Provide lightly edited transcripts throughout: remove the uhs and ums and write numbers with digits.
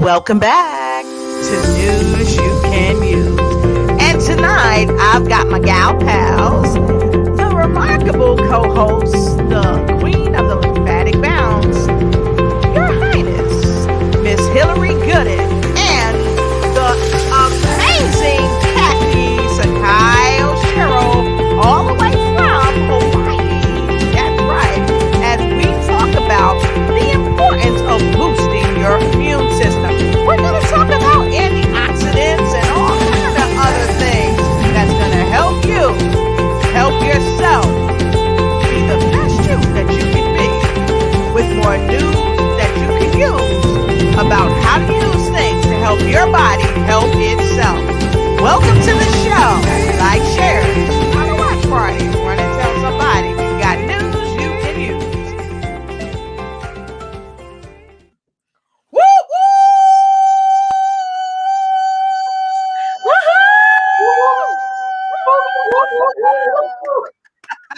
Welcome back to News You Can Use. And tonight I've got my gal pals, the remarkable co-host, the queen of the lymphatic bounce, Your Highness, Miss Hillary Gooden, and the amazing Kathy Sakai Oshiro, all the way from Hawaii. That's right, as we talk about the importance of boosting your immune system. We're going to talk about antioxidants and all kind of other things that's going to help you, help yourself be the best you that you can be, with more news that you can use about how to use things to help your body help itself. Welcome to the show. Like, share, on a watch party. Run and tell somebody. You got news you can use. Woo woo!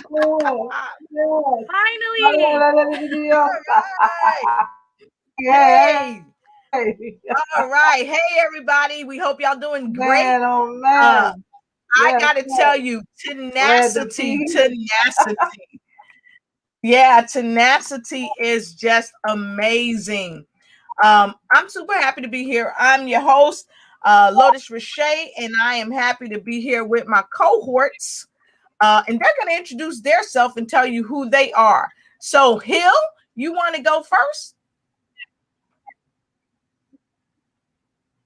Woohoo! Finally. All right. Hey. All right. Hey, everybody. We hope y'all doing great. Man, oh man. I got to tell you, tenacity. Yeah, tenacity is just amazing. I'm super happy to be here. I'm your host, Lotus Richey, and I am happy to be here with my cohorts. And they're going to introduce themselves and tell you who they are. So, Hill, you want to go first?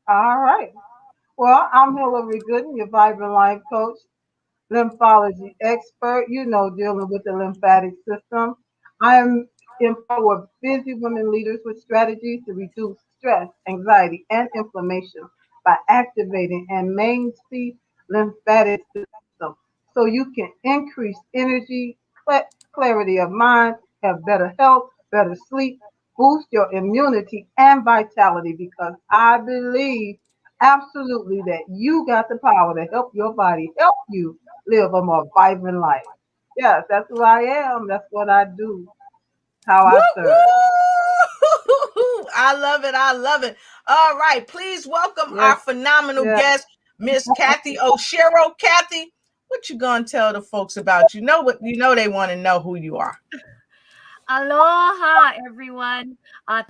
All right. Well, I'm Hillary Gooden, your Vibrant Life Coach, lymphology expert, dealing with the lymphatic system. I am empower busy women leaders with strategies to reduce stress, anxiety, and inflammation by activating and maintaining lymphatic system so you can increase energy, clarity of mind, have better health, better sleep, boost your immunity and vitality because I believe absolutely that you got the power to help your body help you live a more vibrant life. Yes, that's who I am. That's what I do. How I serve. Woo-hoo! I love it. I love it. All right. Please welcome our phenomenal guest, Miss Kathy Oshiro. Kathy, what you gonna tell the folks about you? Know what you know? They want to know who you are. Aloha, everyone.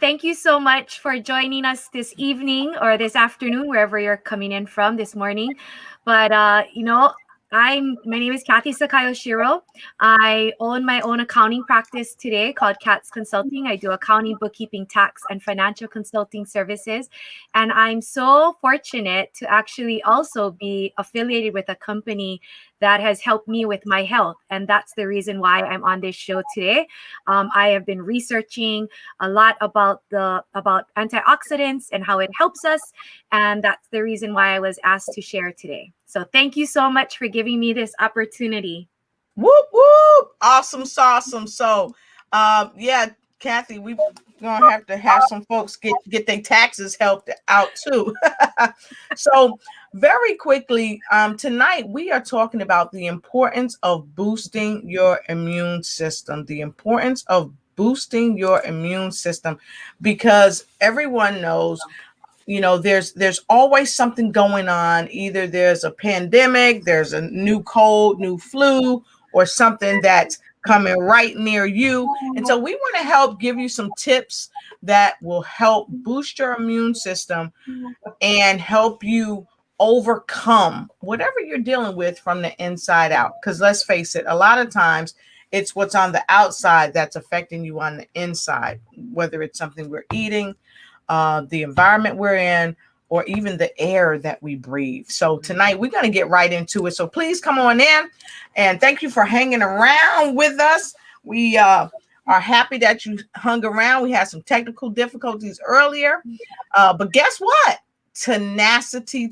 Thank you so much for joining us this evening or this afternoon, wherever you're coming in from this morning. But, my name is Kathy Sakai Oshiro. I own my own accounting practice today called CATS Consulting. I do accounting, bookkeeping, tax, and financial consulting services. And I'm so fortunate to actually also be affiliated with a company that has helped me with my health. And that's the reason why I'm on this show today. I have been researching a lot about antioxidants and how it helps us. And that's the reason why I was asked to share today. So thank you so much for giving me this opportunity. Whoop, whoop. Awesome sauce. So, Kathy, we're going to have some folks get their taxes helped out too. So very quickly, tonight we are talking about the importance of boosting your immune system, because everyone knows, there's always something going on. Either there's a pandemic, there's a new cold, new flu, or something that's coming right near you. And so we want to help give you some tips that will help boost your immune system and help you overcome whatever you're dealing with from the inside out. Because let's face it, a lot of times it's what's on the outside that's affecting you on the inside, whether it's something we're eating, the environment we're in, or even the air that we breathe. So tonight we're going to get right into it. So please come on in, and thank you for hanging around with us. We are happy that you hung around. We had some technical difficulties earlier, but guess what? Tenacity.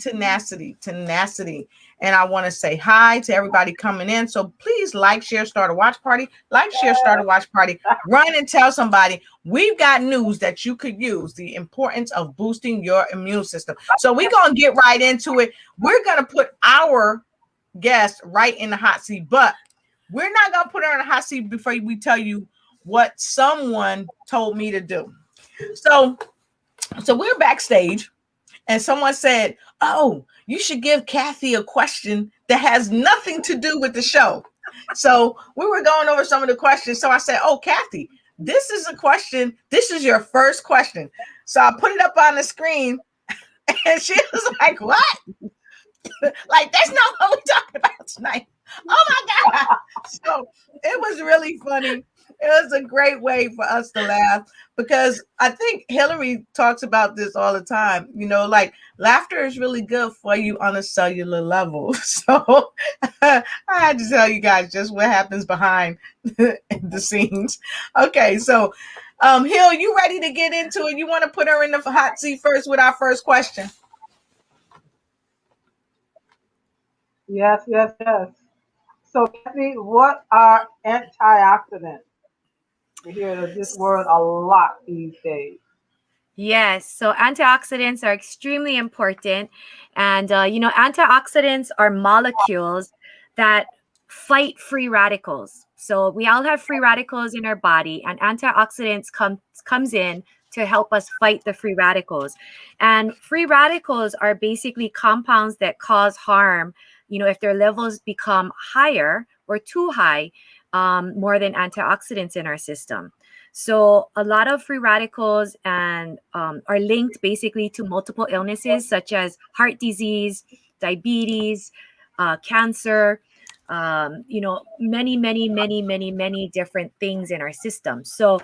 And I want to say hi to everybody coming in. So please like, share, start a watch party. Run and tell somebody. We've got news that you could use, the importance of boosting your immune system. So we're going to get right into it. We're going to put our guest right in the hot seat, but we're not going to put her in the hot seat before we tell you what someone told me to do. So So we're backstage, and someone said, "Oh, you should give Kathy a question that has nothing to do with the show." So we were going over some of the questions. So I said, "Oh, Kathy, this is a question. This is your first question." So I put it up on the screen, and she was like, "What? Like, that's not what we're talking about tonight." Oh my God. So it was really funny. It was a great way for us to laugh, because I think Hillary talks about this all the time. Like, laughter is really good for you on a cellular level. So I had to tell you guys just what happens behind the scenes. Okay, so Hill, you ready to get into it? You want to put her in the hot seat first with our first question? Yes, yes, yes. So, Kathy, what are antioxidants? We hear this word a lot these days. Yes, so antioxidants are extremely important. And, antioxidants are molecules that fight free radicals. So we all have free radicals in our body, and antioxidants comes in to help us fight the free radicals. And free radicals are basically compounds that cause harm, if their levels become higher or too high, more than antioxidants in our system. So a lot of free radicals and are linked basically to multiple illnesses such as heart disease, diabetes, cancer, many, many, many, many, many different things in our system. So,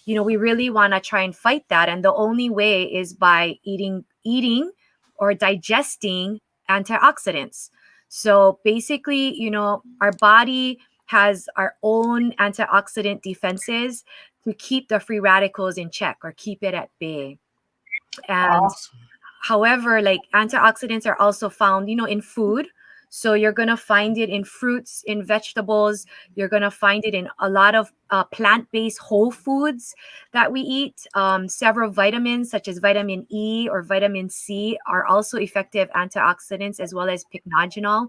we really want to try and fight that. And the only way is by eating or digesting antioxidants. So basically, our body has our own antioxidant defenses to keep the free radicals in check or keep it at bay. And Awesome. however, like, antioxidants are also found, in food. So you're going to find it in fruits, in vegetables. You're going to find it in a lot of plant-based whole foods that we eat. Several vitamins, such as vitamin E or vitamin C, are also effective antioxidants, as well as pycnogenol,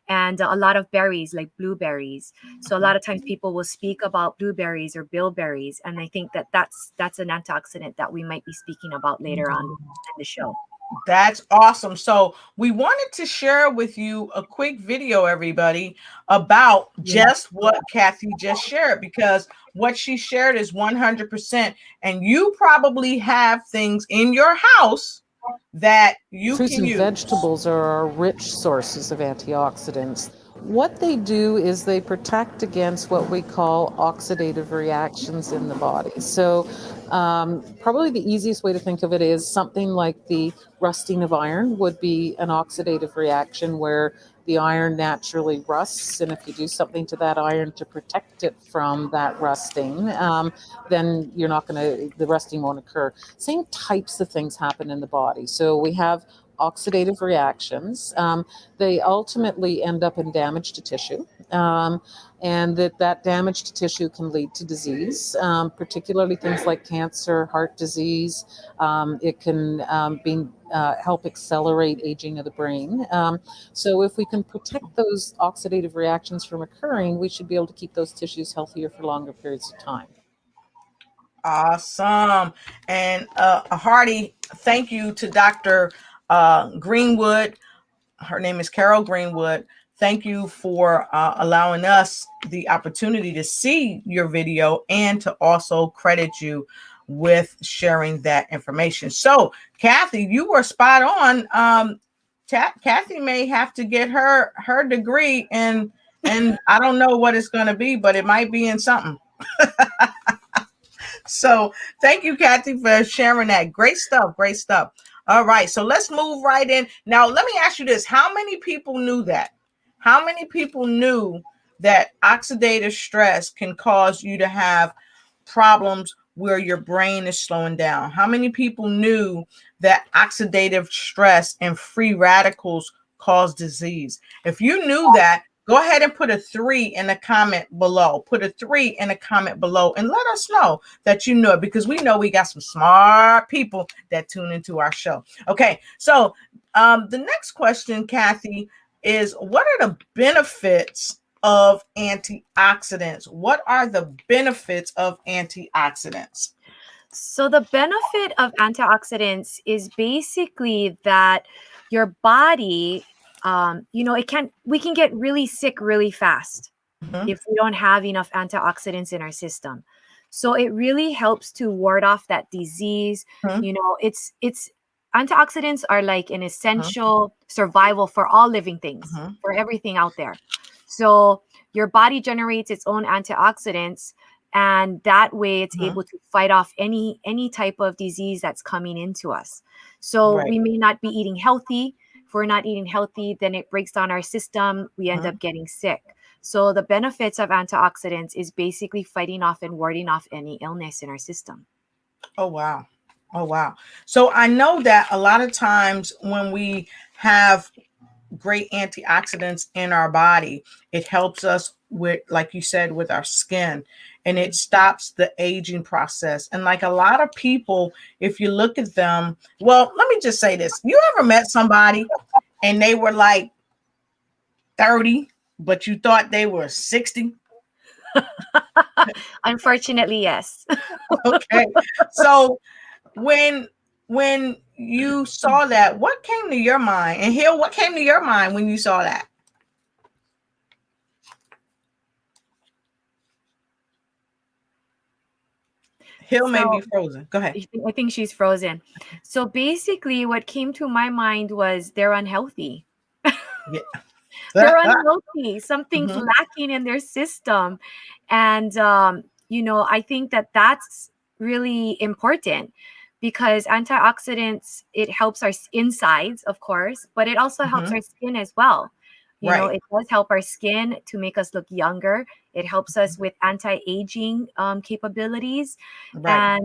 and a lot of berries like blueberries. So a lot of times people will speak about blueberries or bilberries, and I think that that's an antioxidant that we might be speaking about later on in the show. That's awesome. So we wanted to share with you a quick video, everybody, about Yeah. just what Kathy just shared, because what she shared is 100%. And you probably have things in your house that you Fruits can and use. vegetables are rich sources of antioxidants. What they do is they protect against what we call oxidative reactions in the body. So, probably the easiest way to think of it is something like the rusting of iron would be an oxidative reaction where the iron naturally rusts, and if you do something to that iron to protect it from that rusting, then you're not going to, the rusting won't occur. Same types of things happen in the body. So we have oxidative reactions. They ultimately end up in damage to tissue, and that damage to tissue can lead to disease, particularly things like cancer, heart disease. It can help accelerate aging of the brain. So if we can protect those oxidative reactions from occurring, we should be able to keep those tissues healthier for longer periods of time. Awesome. And a hearty thank you to Dr. Greenwood. Her name is Carol Greenwood. Thank you for allowing us the opportunity to see your video and to also credit you with sharing that information. So, Kathy, you were spot on. Kathy may have to get her degree in, and I don't know what it's going to be, but it might be in something. So thank you, Kathy, for sharing that. Great stuff. Great stuff. All right. So let's move right in. Now, let me ask you this. How many people knew that? How many people knew that oxidative stress can cause you to have problems where your brain is slowing down? How many people knew that oxidative stress and free radicals cause disease? If you knew that, go ahead and put a 3 in the comment below. Put a 3 in the comment below and let us know that you know it, because we know we got some smart people that tune into our show. Okay, so the next question, Kathy, is what are the benefits of antioxidants? What are the benefits of antioxidants? So the benefit of antioxidants is basically that your body, we can get really sick really fast Mhm. if we don't have enough antioxidants in our system. So it really helps to ward off that disease. Mhm. It's antioxidants are like an Mhm. essential survival for all living things, Mhm. for everything out there. So your body generates its own antioxidants, and that way it's Mhm. able to fight off any type of disease that's coming into us. So Right. we may not be eating healthy. If we're not eating healthy, then it breaks down our system. We end Mhm. up getting sick. So the benefits of antioxidants is basically fighting off and warding off any illness in our system. Oh, wow. Oh, wow. So I know that a lot of times when we have great antioxidants in our body, it helps us with, like you said, with our skin, and it stops the aging process. And like a lot of people, if you look at them, well, let me just say this. You ever met somebody and they were like 30, but you thought they were 60? Unfortunately, yes. Okay. So when you saw that, what came to your mind? And Hill, what came to your mind when you saw that? Hill may be So frozen. Go ahead. I think she's frozen. So basically, what came to my mind was they're unhealthy. Yeah. They're unhealthy. Something's Mhm. lacking in their system. And, I think that that's really important because antioxidants, it helps our insides, of course, but it also helps Mhm. our skin as well. Right. It does help our skin to make us look younger. It helps us with anti-aging capabilities. Right.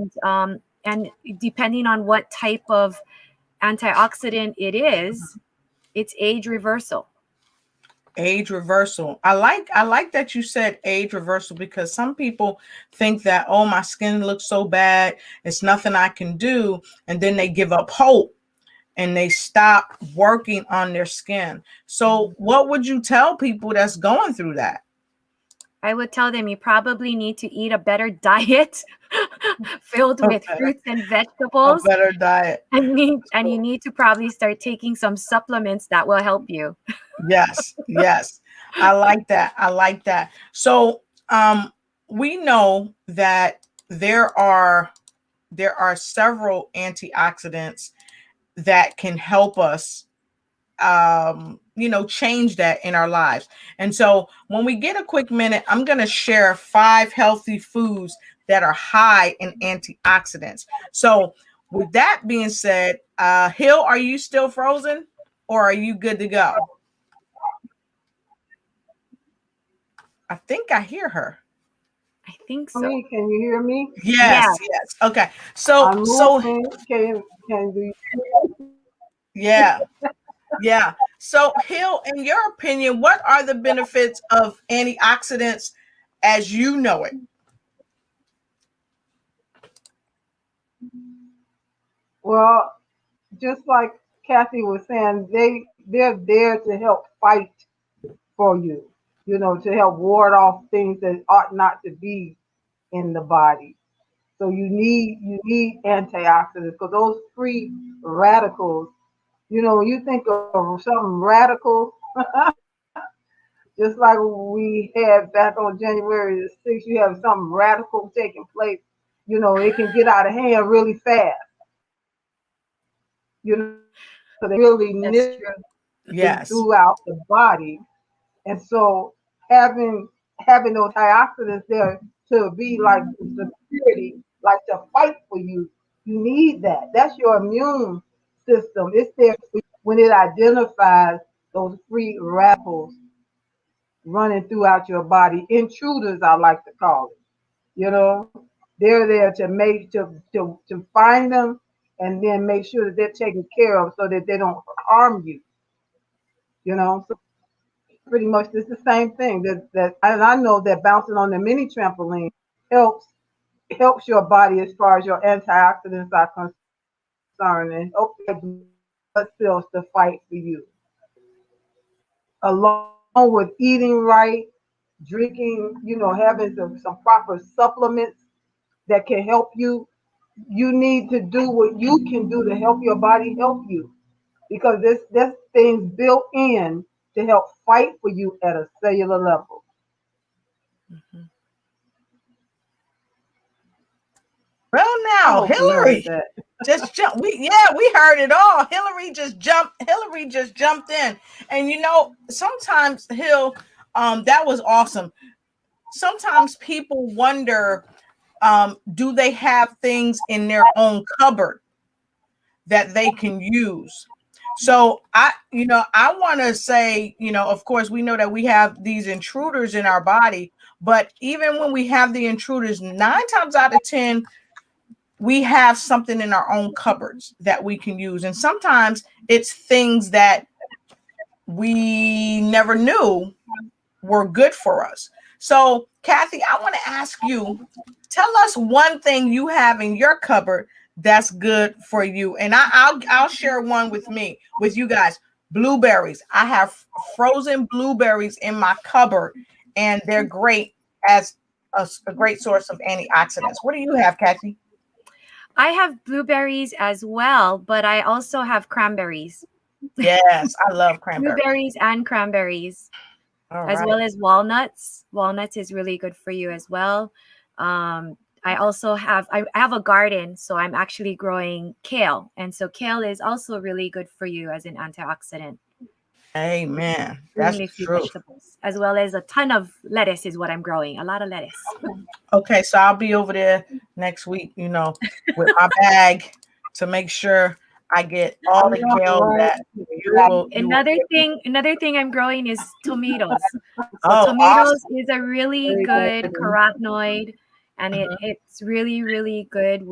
And depending on what type of antioxidant it is, it's age reversal. Age reversal. I like that you said age reversal, because some people think that, oh, my skin looks so bad, it's nothing I can do, and then they give up hope and they stop working on their skin. So what would you tell people that's going through that? I would tell them you probably need to eat a better diet filled with Okay. fruits and A vegetables. better diet. And you need to probably start taking some supplements that will help you. Yes, yes. I like that. I like that. So, we know that there are several antioxidants that can help us, change that in our lives. And so when we get a quick minute, I'm going to share 5 healthy foods that are high in antioxidants. So with that being said, Hill, are you still frozen or are you good to go? I think I hear her. I think so. Me, can you hear me? Yeah. Yes, yes. Okay. So I'm so moving. Can you? yeah, yeah. So Hill, in your opinion, what are the benefits of antioxidants as you know it? Well, just like Kathy was saying, they're there to help fight for you. To help ward off things that ought not to be in the body. So you need antioxidants because those free radicals. When you think of something radical, just like we had back on January the 6th, you have something radical taking place. It can get out of hand really fast. So they really That's nip true. Yes. throughout the body. And so having those antioxidants there to be like the security, like to fight for you, you need that. That's your immune system. It's there when it identifies those free radicals running throughout your body. Intruders, I like to call it. They're there to to find them and then make sure that they're taken care of so that they don't harm you. So pretty much it's the same thing. That and I know that bouncing on the mini trampoline helps helps your body as far as your antioxidants are concerned and helps your blood cells to fight for you. Along with eating right, drinking, having some proper supplements that can help you, you need to do what you can do to help your body help you, because this thing's built in to help fight for you at a cellular level. Mhm. Well, I now, hope you heard Hillary that. just jumped. We heard it all. Hillary just jumped. Hillary just jumped in, and sometimes that was awesome. Sometimes people wonder, do they have things in their own cupboard that they can use? So I want to say, of course, we know that we have these intruders in our body, but even when we have the intruders, 9 times out of 10, we have something in our own cupboards that we can use. And sometimes it's things that we never knew were good for us. So, Kathy, I want to ask you, tell us one thing you have in your cupboard that's good for you. And I'll share one with you guys. Blueberries. I have frozen blueberries in my cupboard, and they're great as a great source of antioxidants. What do you have, Kathy? I have blueberries as well, but I also have cranberries. Yes, I love cranberries. Blueberries and cranberries, as well as walnuts. Walnuts is really good for you as well. I also have a garden, so I'm actually growing kale, and so kale is also really good for you as an antioxidant. Amen. Green That's leafy true. vegetables, as well as a ton of lettuce is what I'm growing. A lot of lettuce. Okay, so I'll be over there next week, with my bag to make sure I get all the kale that you will. Another thing I'm growing is tomatoes. So Oh, tomatoes awesome. is a really Very good good. carotenoid, and Mhm. it's really, really good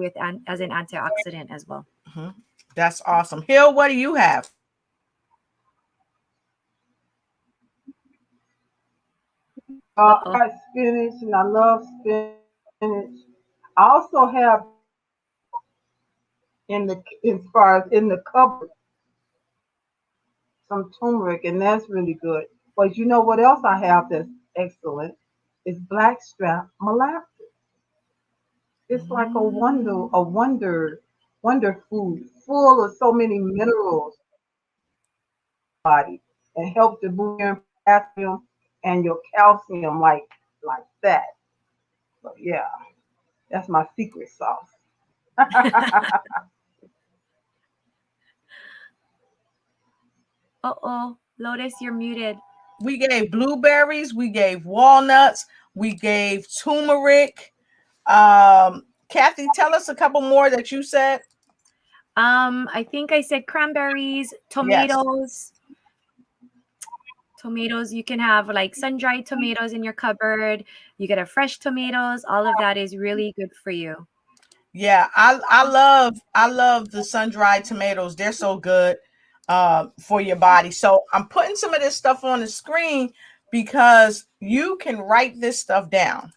as an antioxidant as well. Mhm. That's awesome. Hill, what do you have? Uh-oh. I got spinach, and I love spinach. I also have as far as in the cupboard, some turmeric, and that's really good. But you know what else I have that's excellent? Is blackstrap molasses. It's like wonder food, full of so many minerals, body, and help to boost your potassium and your calcium like that. So yeah, that's my secret sauce. Uh-oh. Lotus, you're muted. We gave blueberries, we gave walnuts, we gave turmeric. Kathy, tell us a couple more that you said. I think I said cranberries, Yes. tomatoes. You can have like sun-dried tomatoes in your cupboard. You get a fresh tomatoes. All of that is really good for you. Yeah, I love the sun-dried tomatoes. They're so good for your body. So I'm putting some of this stuff on the screen because you can write this stuff down.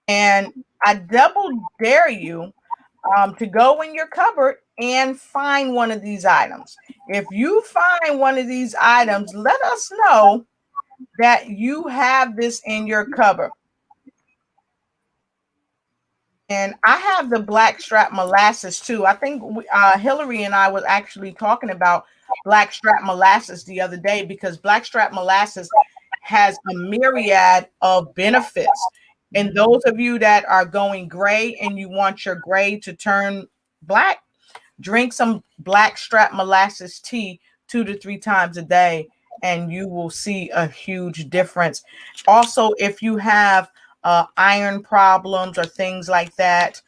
And I double dare you to go in your cupboard and find one of these items. If you find one of these items, let us know that you have this in your cupboard. And I have the blackstrap molasses too. I think Hillary and I was actually talking about blackstrap molasses the other day because blackstrap molasses has a myriad of benefits. And those of you that are going gray and you want your gray to turn black, drink some blackstrap molasses tea 2 to 3 times a day, and you will see a huge difference. Also, if you have iron problems or things like that,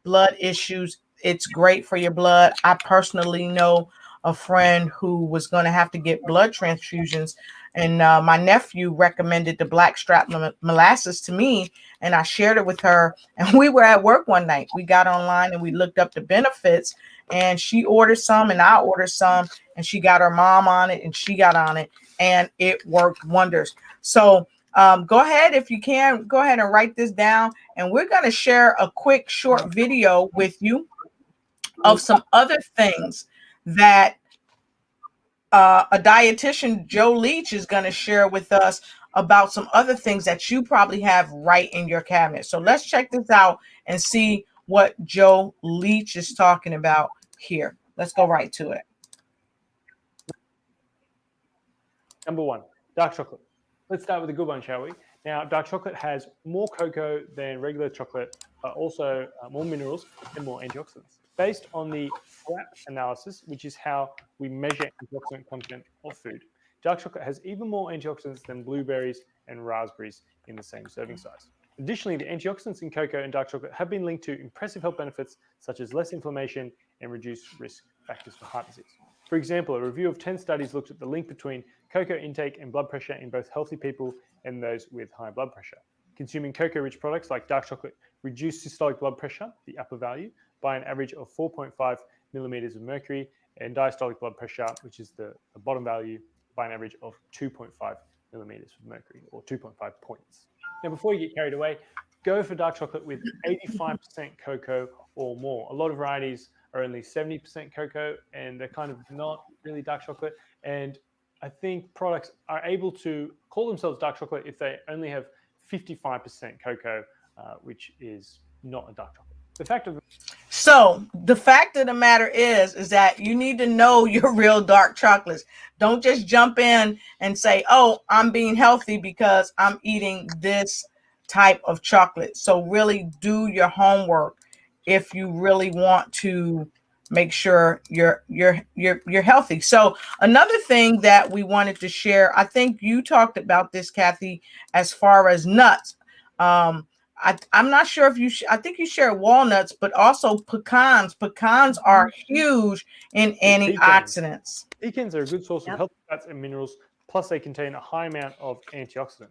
blood issues, it's great for your blood. I personally know a friend who was going to have to get blood transfusions, and my nephew recommended the blackstrap molasses to me, and I shared it with her. And we were at work one night. We got online and we looked up the benefits, and she ordered some and I ordered some, and she got her mom on it and she got on it, and it worked wonders. So go ahead, if you can, go ahead and write this down, and we're going to share a quick short video with you of some other things that a dietitian, Joe Leach, is going to share with us about some other things that you probably have right in your cabinet. So let's check this out and see what Joe Leach is talking about here. Let's go right to it. Number 1, dark chocolate. Let's start with a good one, shall we? Now, dark chocolate has more cocoa than regular chocolate, but also more minerals and more antioxidants. Based on the FRAP analysis, which is how we measure antioxidant content of food, dark chocolate has even more antioxidants than blueberries and raspberries in the same serving size. Additionally, the antioxidants in cocoa and dark chocolate have been linked to impressive health benefits such as less inflammation and reduced risk factors for heart disease. For example, a review of 10 studies looked at the link between cocoa intake and blood pressure in both healthy people and those with high blood pressure. Consuming cocoa-rich products like dark chocolate reduced systolic blood pressure, the upper value, by an average of 4.5 millimeters of mercury, and diastolic blood pressure, which is the bottom value, by an average of 2.5 millimeters of mercury, or 2.5 points. Now, before you get carried away, go for dark chocolate with 85% cocoa or more. A lot of varieties are only 70% cocoa, and they're kind of not really dark chocolate. And I think products are able to call themselves dark chocolate if they only have 55% cocoa, which is not a dark chocolate. The fact of the matter is that you need to know your real dark chocolates. Don't just jump in and say, oh, I'm being healthy because I'm eating this type of chocolate. So really do your homework if you really want to make sure you're healthy. So another thing that we wanted to share, I think you talked about this, Kathy, as far as nuts. I'm not sure if you, I think you share walnuts, but also pecans. Pecans are huge in antioxidants. Pecans are a good source of healthy fats and minerals, plus they contain a high amount of antioxidant.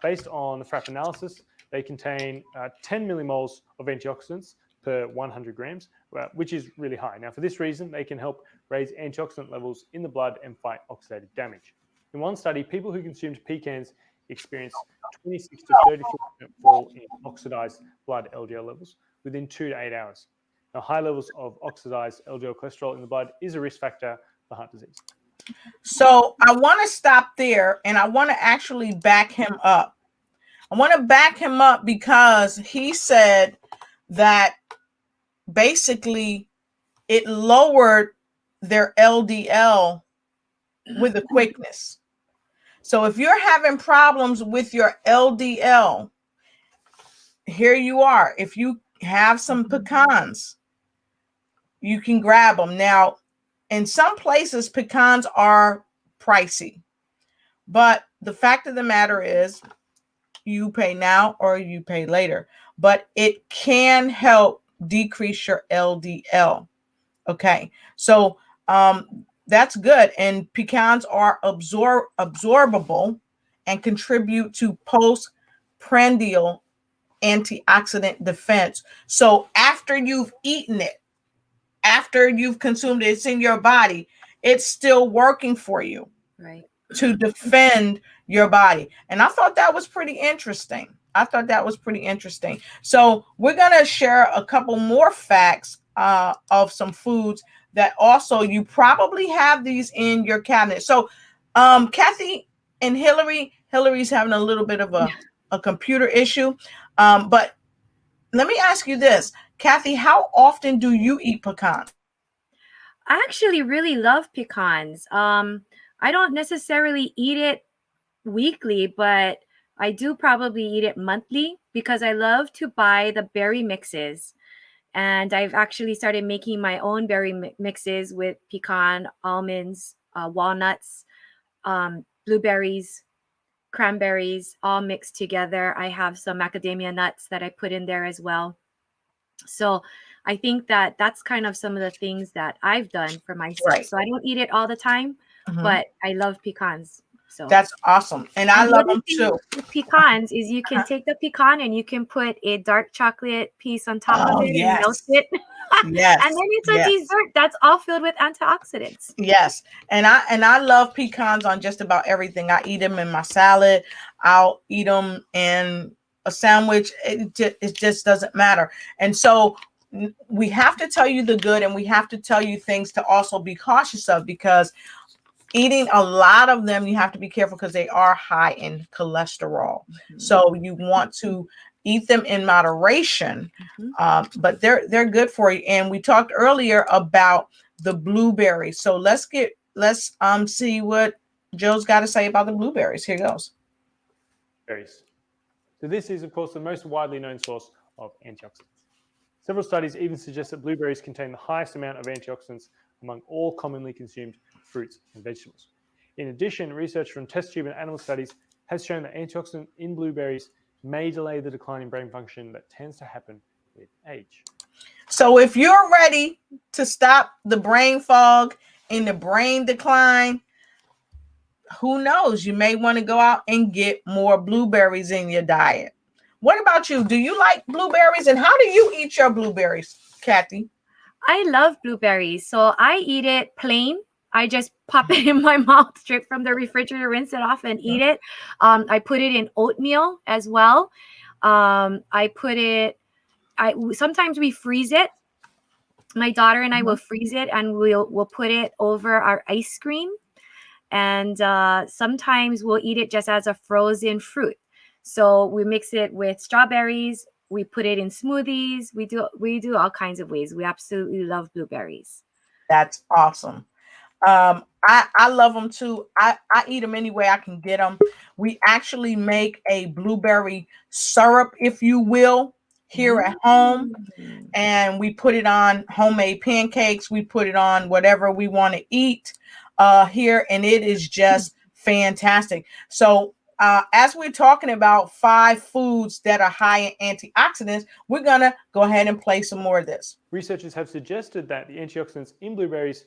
Based on the FRAP analysis, they contain 10 millimoles of antioxidants per 100 grams, which is really high. Now, for this reason, they can help raise antioxidant levels in the blood and fight oxidative damage. In one study, people who consumed pecans experienced 26 to 34% fall in oxidized blood LDL levels within 2 to 8 hours. Now, high levels of oxidized LDL cholesterol in the blood is a risk factor for heart disease. So I want to stop there, and I want to actually back him up. I want to back him up because he said that basically it lowered their LDL with a quickness. So if you're having problems with your LDL, here you are. If you have some pecans, you can grab them. Now, in some places, pecans are pricey. But the fact of the matter is, you pay now or you pay later. But it can help decrease your LDL. Okay, so that's good. And pecans are absorbable and contribute to postprandial antioxidant defense. So after you've eaten it, after you've consumed it, it's in your body, it's still working for you, right, to defend your body. And I thought that was pretty interesting. So we're going to share a couple more facts of some foods that also you probably have these in your cabinet. So Kathy and Hillary's having a little bit of a computer issue. But let me ask you this, Kathy, how often do you eat pecans? I actually really love pecans. I don't necessarily eat it weekly, but I do probably eat it monthly because I love to buy the berry mixes. And I've actually started making my own berry mixes with pecan, almonds, walnuts, blueberries, cranberries, all mixed together. I have some macadamia nuts that I put in there as well. So I think that that's kind of some of the things that I've done for myself. Right. So I don't eat it all the time, but I love pecans. So that's awesome. And I love them too. With pecans is you can take the pecan and you can put a dark chocolate piece on top of it and melt it. Yes. And then it's a dessert that's all filled with antioxidants. Yes. And I love pecans on just about everything. I eat them in my salad. I'll eat them in a sandwich. It just doesn't matter. And so we have to tell you the good, and we have to tell you things to also be cautious of, because eating a lot of them, you have to be careful because they are high in cholesterol. So you want to eat them in moderation, but they're good for you. And we talked earlier about the blueberries. So let's see what Joe's got to say about the blueberries. Here goes. Berries. So this is, of course, the most widely known source of antioxidants. Several studies even suggest that blueberries contain the highest amount of antioxidants among all commonly consumed fruits and vegetables. In addition, research from test tube and animal studies has shown that antioxidant in blueberries may delay the decline in brain function that tends to happen with age. So if you're ready to stop the brain fog and the brain decline, who knows? You may want to go out and get more blueberries in your diet. What about you? Do you like blueberries? And how do you eat your blueberries, Kathy? I love blueberries. So I eat it plain. I just pop it in my mouth straight from the refrigerator, rinse it off and eat it. I put it in oatmeal as well. Sometimes we freeze it. My daughter and I will freeze it and we'll put it over our ice cream. And sometimes we'll eat it just as a frozen fruit. So we mix it with strawberries. We put it in smoothies. We do all kinds of ways. We absolutely love blueberries. That's awesome. I love them too. I eat them any way I can get them. We actually make a blueberry syrup, if you will, here at home. And we put it on homemade pancakes. We put it on whatever we want to eat here. And it is just fantastic. So as we're talking about 5 foods that are high in antioxidants, we're going to go ahead and play some more of this. Researchers have suggested that the antioxidants in blueberries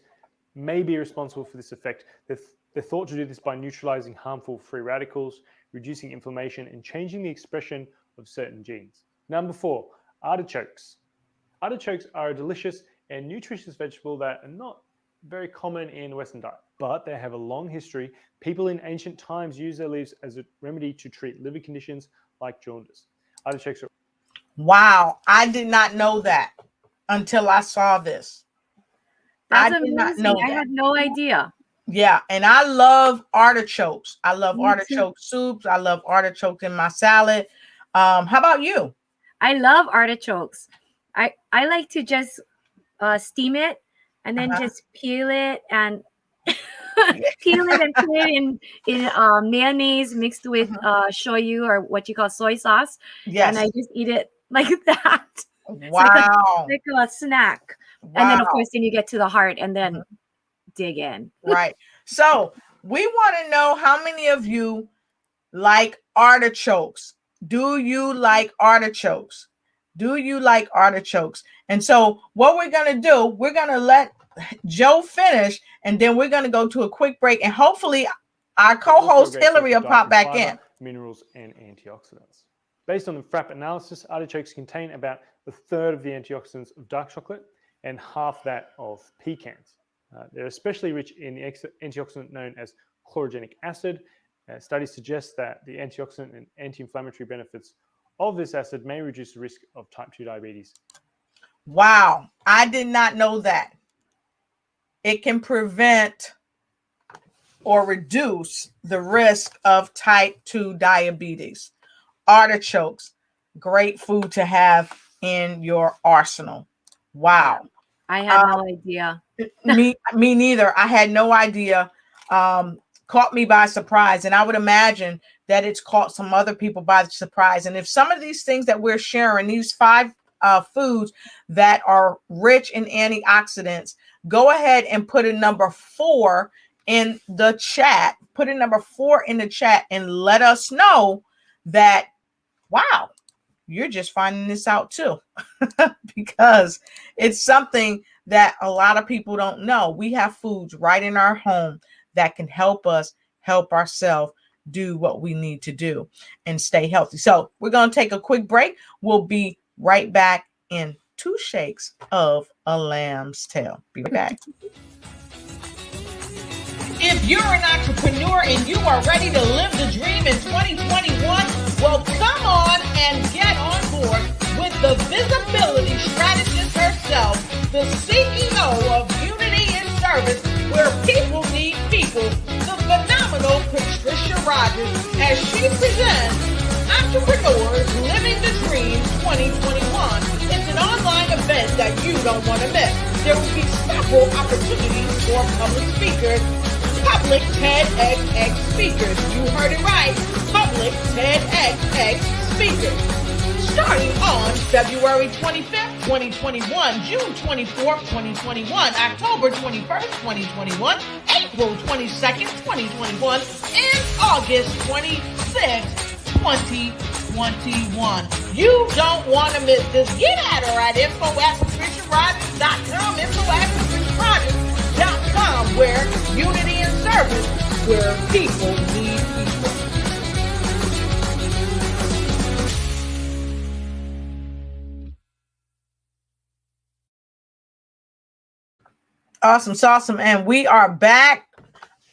may be responsible for this effect. They're thought to do this by neutralizing harmful free radicals, reducing inflammation, and changing the expression of certain genes. Number 4, artichokes. Artichokes are a delicious and nutritious vegetable that are not very common in Western diet, but they have a long history. People in ancient times used their leaves as a remedy to treat liver conditions like jaundice. Artichokes are... Wow, I did not know that until I saw this. That's I did not amazing. know I that. had no idea. Yeah, and I love artichokes. I love Me too. artichoke soups. I love artichokes in my salad. How about you? I love artichokes. I like to just steam it and then just peel it and put it in mayonnaise mixed with shoyu, or what you call soy sauce. Yes. And I just eat it like that. Wow. It's like a snack. Wow. And then of course then you get to the heart and then dig in. Right. So we want to know how many of you like artichokes. Do you like artichokes? Do you like artichokes? And so what we're going to do, we're going to let Joe finish, and then we're going to go to a quick break, and hopefully our co-host Hillary will pop back in. Minerals and antioxidants. Based on the FRAP analysis, artichokes contain about a third of the antioxidants of dark chocolate and half that of pecans. They're especially rich in the antioxidant known as chlorogenic acid. Studies suggest that the antioxidant and anti-inflammatory benefits of this acid may reduce the risk of type 2 diabetes. Wow, I did not know that. It can prevent or reduce the risk of type 2 diabetes. Artichokes, great food to have in your arsenal. Wow. I had no idea. Me neither. I had no idea. Caught me by surprise. And I would imagine that it's caught some other people by surprise. And if some of these things that we're sharing, these 5 foods that are rich in antioxidants, go ahead and put a number 4 in the chat. Put a number 4 in the chat and let us know that, wow, you're just finding this out too. Because it's something that a lot of people don't know. We have foods right in our home that can help us help ourselves do what we need to do and stay healthy. So we're going to take a quick break. We'll be right back in 2 shakes of a lamb's tail. Be right back. If you're an entrepreneur and you are ready to live the dream in 2021, well, come on and get on board with the visibility strategist herself, the CEO of Unity in Service, where people need people Rogers as she presents Entrepreneurs Living the Dream 2021. It's an online event that you don't want to miss. There will be several opportunities for public speakers, public TEDx speakers. You heard it right, public TEDx speakers. Starting on February 25th, 2021, June 24th, 2021, October 21st, 2021, April 22nd, 2021, and August 26th, 2021. You don't want to miss this. Get at her at info@patriciarogers.com, info@patriciarogers.com, where unity and service, where people need people. Awesome, awesome. And we are back.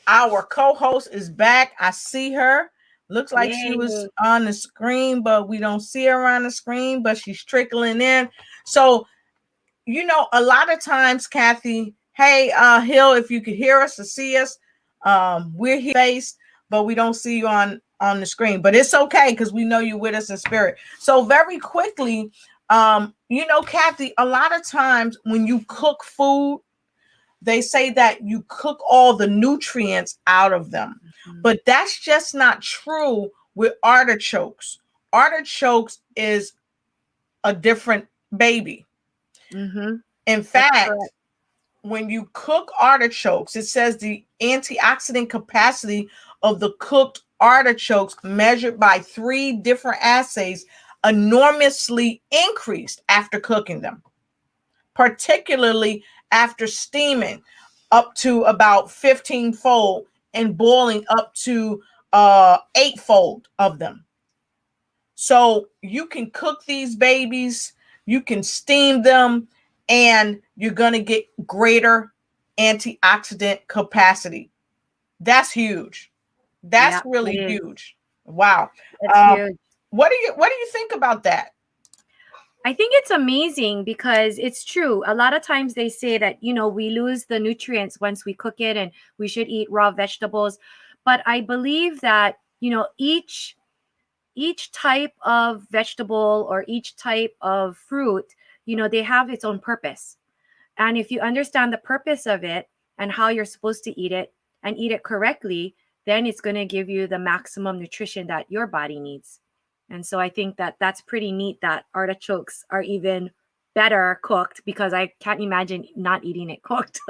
Our co-host is back. I see her. Looks like she was on the screen, but we don't see her on the screen, but she's trickling in. So, you know, a lot of times, Kathy, hey, Hill, if you could hear us or see us, we're here face, but we don't see you on the screen. But it's okay because we know you're with us in spirit. So very quickly, you know, Kathy, a lot of times when you cook food, they say that you cook all the nutrients out of them, but that's just not true with artichokes. Artichokes is a different baby. In fact, when you cook artichokes, it says the antioxidant capacity of the cooked artichokes measured by 3 different assays enormously increased after cooking them, particularly after steaming up to about 15-fold and boiling up to 8-fold of them. So you can cook these babies, you can steam them, and you're going to get greater antioxidant capacity. That's huge. That's really huge. Wow. Huge. What do you think about that? I think it's amazing because it's true. A lot of times they say that, you know, we lose the nutrients once we cook it and we should eat raw vegetables. But I believe that, you know, each type of vegetable or each type of fruit, you know, they have its own purpose. And if you understand the purpose of it and how you're supposed to eat it and eat it correctly, then it's going to give you the maximum nutrition that your body needs. And so I think that that's pretty neat that artichokes are even better cooked, because I can't imagine not eating it cooked.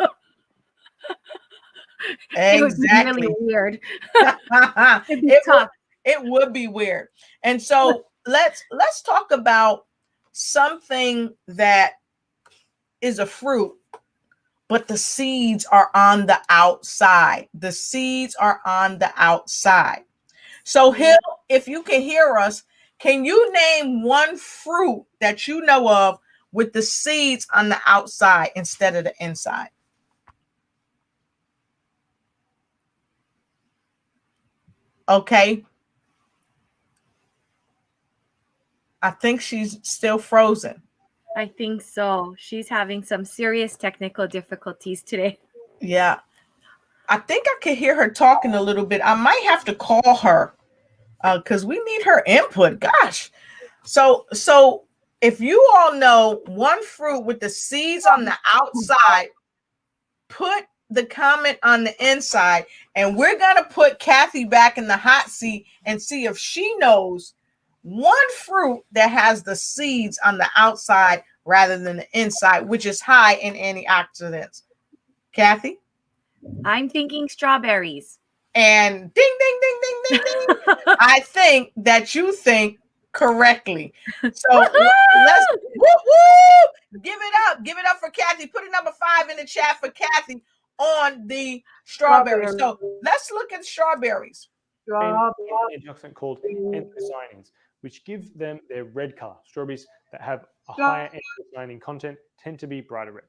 It would be really weird. It would be weird. And so let's talk about something that is a fruit, but the seeds are on the outside. The seeds are on the outside. So Hill, if you can hear us, can you name one fruit that you know of with the seeds on the outside instead of the inside? Okay. I think she's still frozen. I think so. She's having some serious technical difficulties today. Yeah. I think I can hear her talking a little bit. I might have to call her because we need her input. Gosh. So if you all know one fruit with the seeds on the outside, put the comment on the inside, and we're going to put Kathy back in the hot seat and see if she knows one fruit that has the seeds on the outside rather than the inside, which is high in antioxidants. Kathy? I'm thinking strawberries. And ding, ding, ding, ding, ding, ding. I think that you think correctly. So let's give it up for Kathy. Put a number 5 in the chat for Kathy on the strawberries. So let's look at strawberries. An antioxidant called anthocyanins, which give them their red color. Strawberries that have a higher anthocyanin content tend to be brighter red.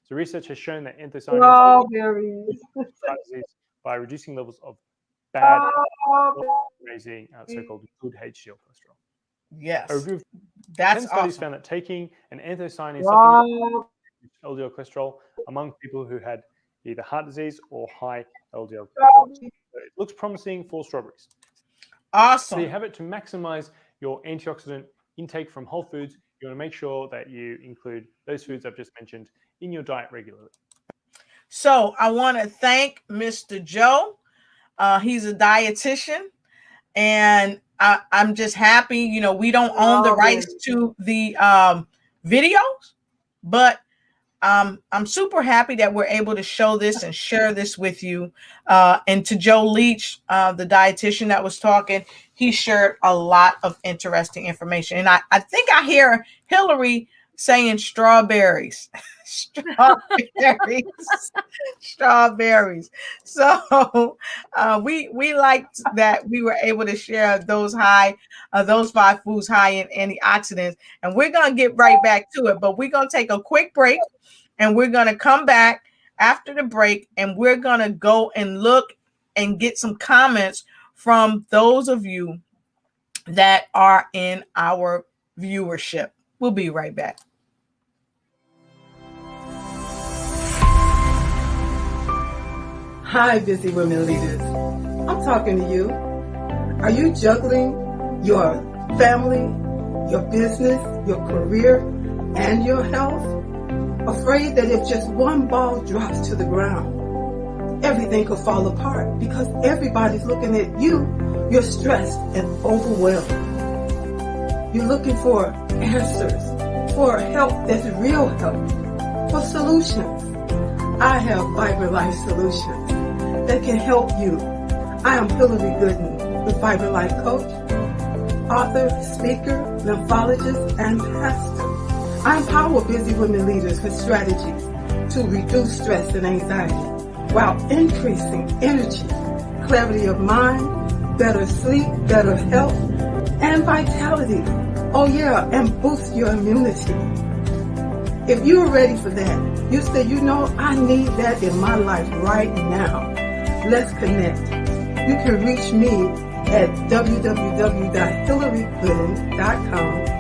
So research has shown that anthocyanins by reducing levels of bad, raising so-called good HDL cholesterol. Yes, that's 10 studies found that taking an anthocyanin supplement LDL cholesterol among people who had either heart disease or high LDL cholesterol. So it looks promising for strawberries. Awesome. So you have it to maximize your antioxidant intake from whole foods. You want to make sure that you include those foods I've just mentioned in your diet regularly. So I want to thank Mr. Joe. He's a dietitian, and I'm just happy. You know, we don't own the rights to the videos, but I'm super happy that we're able to show this and share this with you. And to Joe Leach, the dietitian that was talking, he shared a lot of interesting information. And I think I hear Hillary saying strawberries. Strawberries. So we liked that we were able to share those 5 foods high in antioxidants. And we're going to get right back to it, but we're going to take a quick break. And we're going to come back after the break, and we're going to go and look and get some comments from those of you that are in our viewership. We'll be right back. Hi, busy women leaders. I'm talking to you. Are you juggling your family, your business, your career, and your health? Afraid that if just one ball drops to the ground, everything could fall apart because everybody's looking at you. You're stressed and overwhelmed. You're looking for answers, for help that's real help, for solutions. I have Vibrant Life Solutions that can help you. I am Hillary Gooden, the Vibrant Life Coach, author, speaker, lymphologist, and pastor. I empower busy women leaders with strategies to reduce stress and anxiety while increasing energy, clarity of mind, better sleep, better health, and vitality. Oh yeah, and boost your immunity. If you're ready for that, you say, you know, I need that in my life right now. Let's connect. You can reach me at www.hillarygooden.com.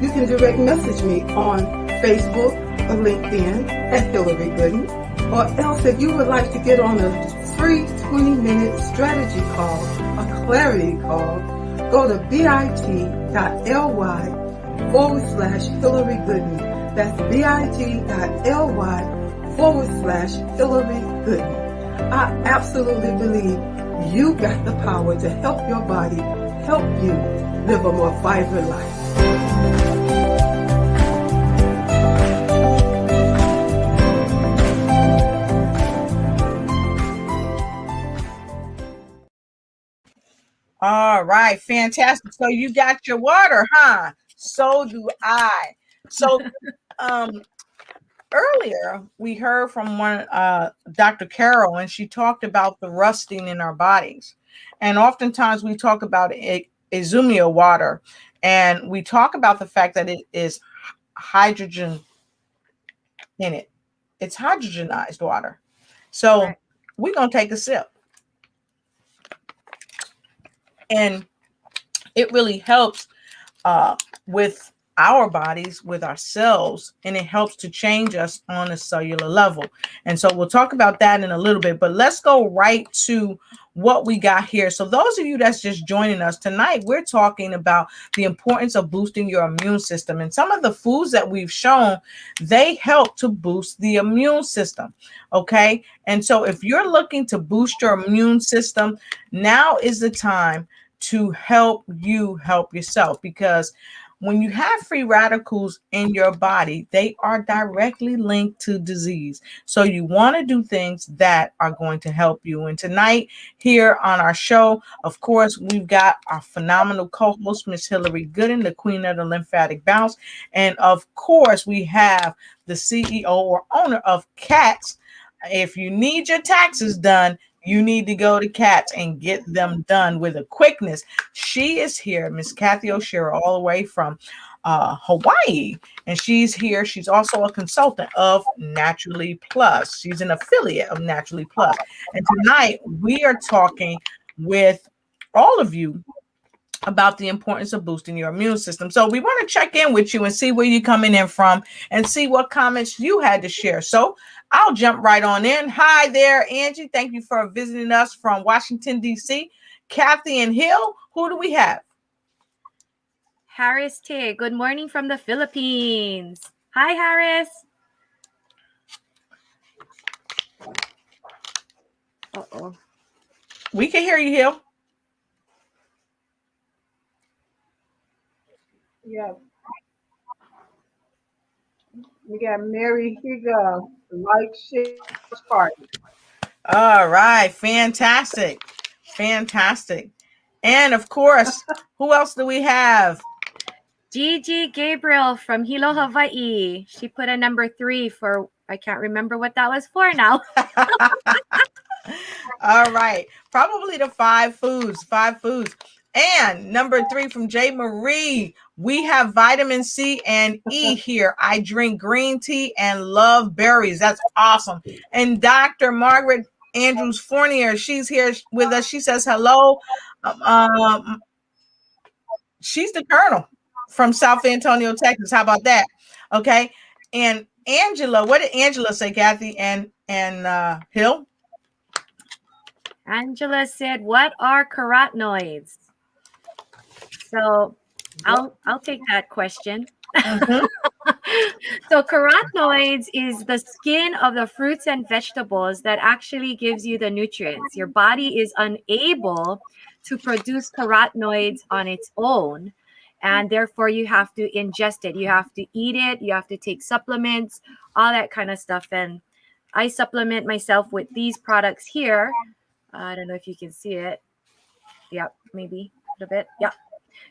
You can direct message me on Facebook or LinkedIn at Hillary Gooden. Or else if you would like to get on a free 20-minute strategy call, a clarity call, go to bit.ly/Hillary Gooden. That's bit.ly/Hillary Gooden. I absolutely believe you got the power to help your body, help you live a more vibrant life. All right, fantastic. So you got your water, huh? So do I. So earlier we heard from Dr. Carol, and she talked about the rusting in our bodies. And oftentimes we talk about Izumia water, and we talk about the fact that it is hydrogen in it. It's hydrogenized water. So we're going to take a sip. And it really helps with our bodies, with our cells, and it helps to change us on a cellular level. And so we'll talk about that in a little bit, but let's go right to what we got here. So those of you that's just joining us tonight, we're talking about the importance of boosting your immune system. And some of the foods that we've shown, they help to boost the immune system. Okay. And so if you're looking to boost your immune system, now is the time to help you help yourself, because when you have free radicals in your body, they are directly linked to disease. So you want to do things that are going to help you. And tonight here on our show, of course, we've got our phenomenal co-host, Miss Hillary Gooden, the queen of the lymphatic bounce. And of course, we have the CEO or owner of CATS. If you need your taxes done, you need to go to CATS and get them done with a quickness. She is here, Miss Kathy Oshiro, all the way from Hawaii. And she's here. She's also a consultant of Naturally Plus. She's an affiliate of Naturally Plus. And tonight we are talking with all of you about the importance of boosting your immune system. So we want to check in with you and see where you're coming in from and see what comments you had to share. So I'll jump right on in. Hi there, Angie. Thank you for visiting us from Washington, D.C. Kathy and Hill, who do we have? Harris Tay, good morning from the Philippines. Hi, Harris. Uh-oh. We can hear you, Hill. Yeah. We got Mary Higa, like, share, party. All right, fantastic. Fantastic. And of course, who else do we have? Gigi Gabriel from Hilo, Hawaii. She put a number 3 for, I can't remember what that was for now. All right. Probably the 5 foods. 5 foods. And number 3 from J. Marie. We have vitamin C and E here. I drink green tea and love berries. That's awesome. And Dr. Margaret Andrews Fournier, she's here with us. She says hello. She's the Colonel from South Antonio, Texas. How about that? Okay. And Angela, what did Angela say, Kathy and Hill? Angela said, "What are carotenoids?" So I'll take that question. Mhm. So carotenoids is the skin of the fruits and vegetables that actually gives you the nutrients. Your body is unable to produce carotenoids on its own, and therefore you have to ingest it. You have to eat it. You have to take supplements, all that kind of stuff. And I supplement myself with these products here. I don't know if you can see it. Yep, maybe a little bit. Yep.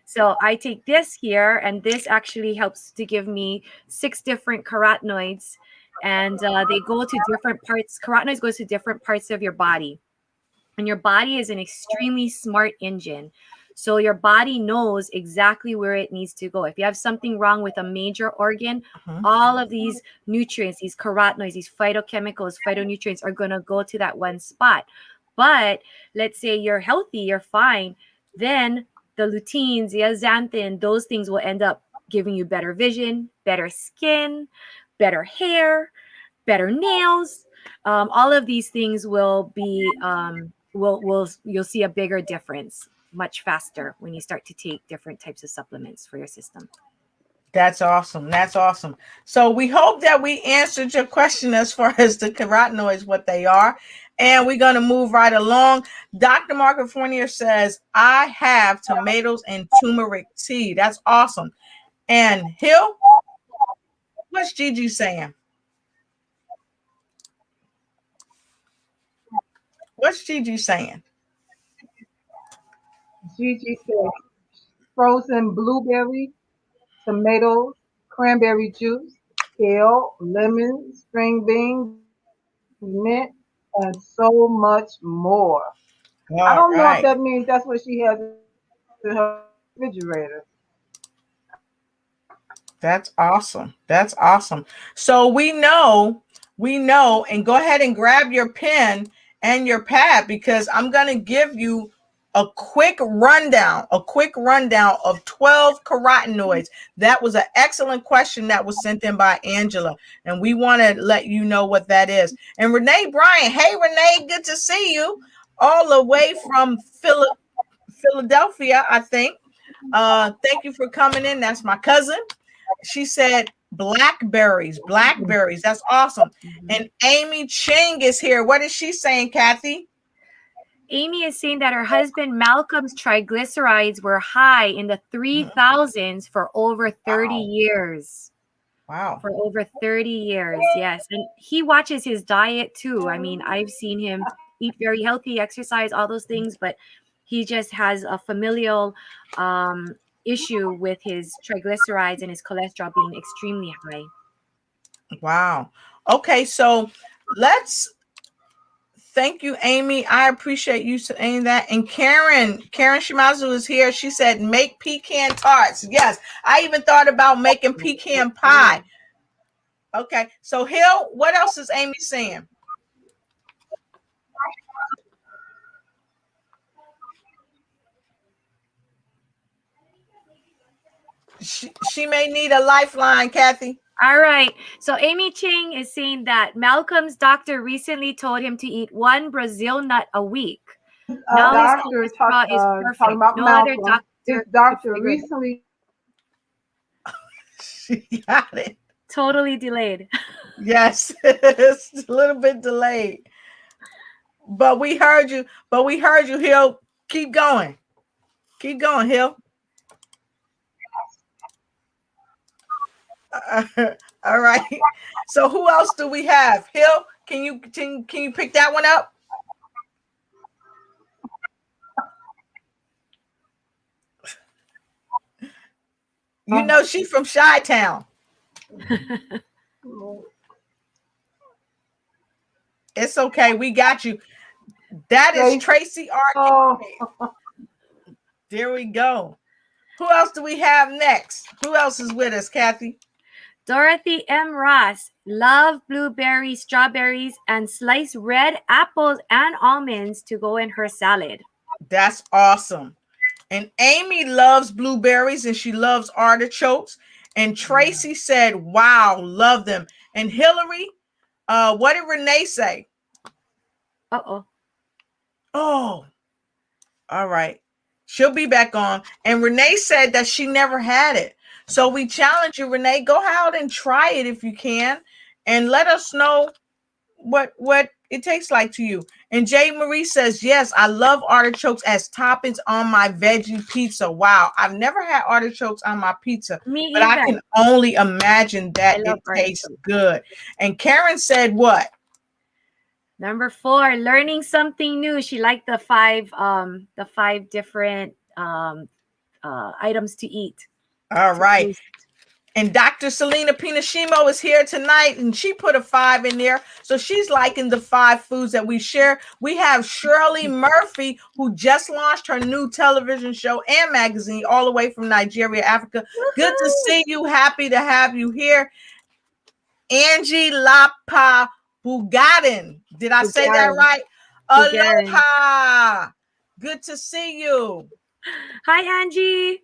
So I take this here, and this actually helps to give me 6 different carotenoids, and they go to different parts. Carotenoids goes to different parts of your body, and your body is an extremely smart engine. So your body knows exactly where it needs to go. If you have something wrong with a major organ, all of these nutrients, these carotenoids, these phytochemicals, phytonutrients are going to go to that one spot. But let's say you're healthy, you're fine, then the luteins, the zeaxanthin, those things will end up giving you better vision, better skin, better hair, better nails. All of these things will be you'll see a bigger difference much faster when you start to take different types of supplements for your system. That's awesome. That's awesome. So we hope that we answered your question as far as the carotenoids, what they are. And we're going to move right along. Dr. Margaret Fournier says, I have tomatoes and turmeric tea. That's awesome. And Hill, what's Gigi saying? What's Gigi saying? Gigi said frozen blueberry, tomatoes, cranberry juice, kale, lemon, string beans, mint, and so much more. I All don't know if right. that means that's what she has in her refrigerator. That's awesome. That's awesome. So we know, and go ahead and grab your pen and your pad, because I'm going to give you a quick rundown of 12 carotenoids. That was an excellent question that was sent in by Angela, and we want to let you know what that is. And Renee Bryant, hey Renee, good to see you all the way from Philadelphia, I think. Thank you for coming in. That's my cousin. She said blackberries. That's awesome. And Amy Ching is here. What is she saying, Kathy? Amy is saying that her husband Malcolm's triglycerides were high in the 3,000s for over 30 years. Wow. For over 30 years, yes. And he watches his diet too. I mean, I've seen him eat very healthy, exercise, all those things, but he just has a familial issue with his triglycerides and his cholesterol being extremely high. Wow. Okay, so thank you, Amy. I appreciate you saying that. And Karen Shimazu is here. She said, make pecan tarts. Yes, I even thought about making pecan pie. Okay, so Hill, what else is Amy saying? She may need a lifeline, Kathy. All right. So Amy Ching is saying that Malcolm's doctor recently told him to eat 1 Brazil nut a week. Now his Doctor cholesterol is talking perfect. about No other Malcolm. His doctor could doctor figure it out. recently She got it. Totally delayed. Yes, it's a little bit delayed. But we heard you. Hill. Keep going. Keep going, Hill. All right. So who else do we have? Hill, can you pick that one up? You know she's from Chi-Town. It's okay. We got you. That is Tracy Oh, R. There we go. Who else do we have next? Who else is with us, Kathy? Dorothy M. Ross, love blueberries, strawberries, and sliced red apples and almonds to go in her salad. That's awesome. And Amy loves blueberries and she loves artichokes. And Tracy said, wow, love them. And Hillary, what did Renee say? Uh-oh. Oh, all right. She'll be back on. And Renee said that she never had it. So we challenge you, Renee, go out and try it if you can. And let us know what it tastes like to you. And Jay Marie says, yes, I love artichokes as toppings on my veggie pizza. Wow, I've never had artichokes on my pizza, but I can only imagine that it tastes good. And Karen said what? Number 4, learning something new. She liked the five different items to eat. All right. And Dr. Selena Pinashimo is here tonight, and she put a 5 in there. So she's liking the 5 foods that we share. We have Shirley Murphy, who just launched her new television show and magazine all the way from Nigeria, Africa. Woo-hoo. Good to see you. Happy to have you here. Angie Lapa Bugadin. Did I say that right? Aloha. Good to see you. Hi, Angie.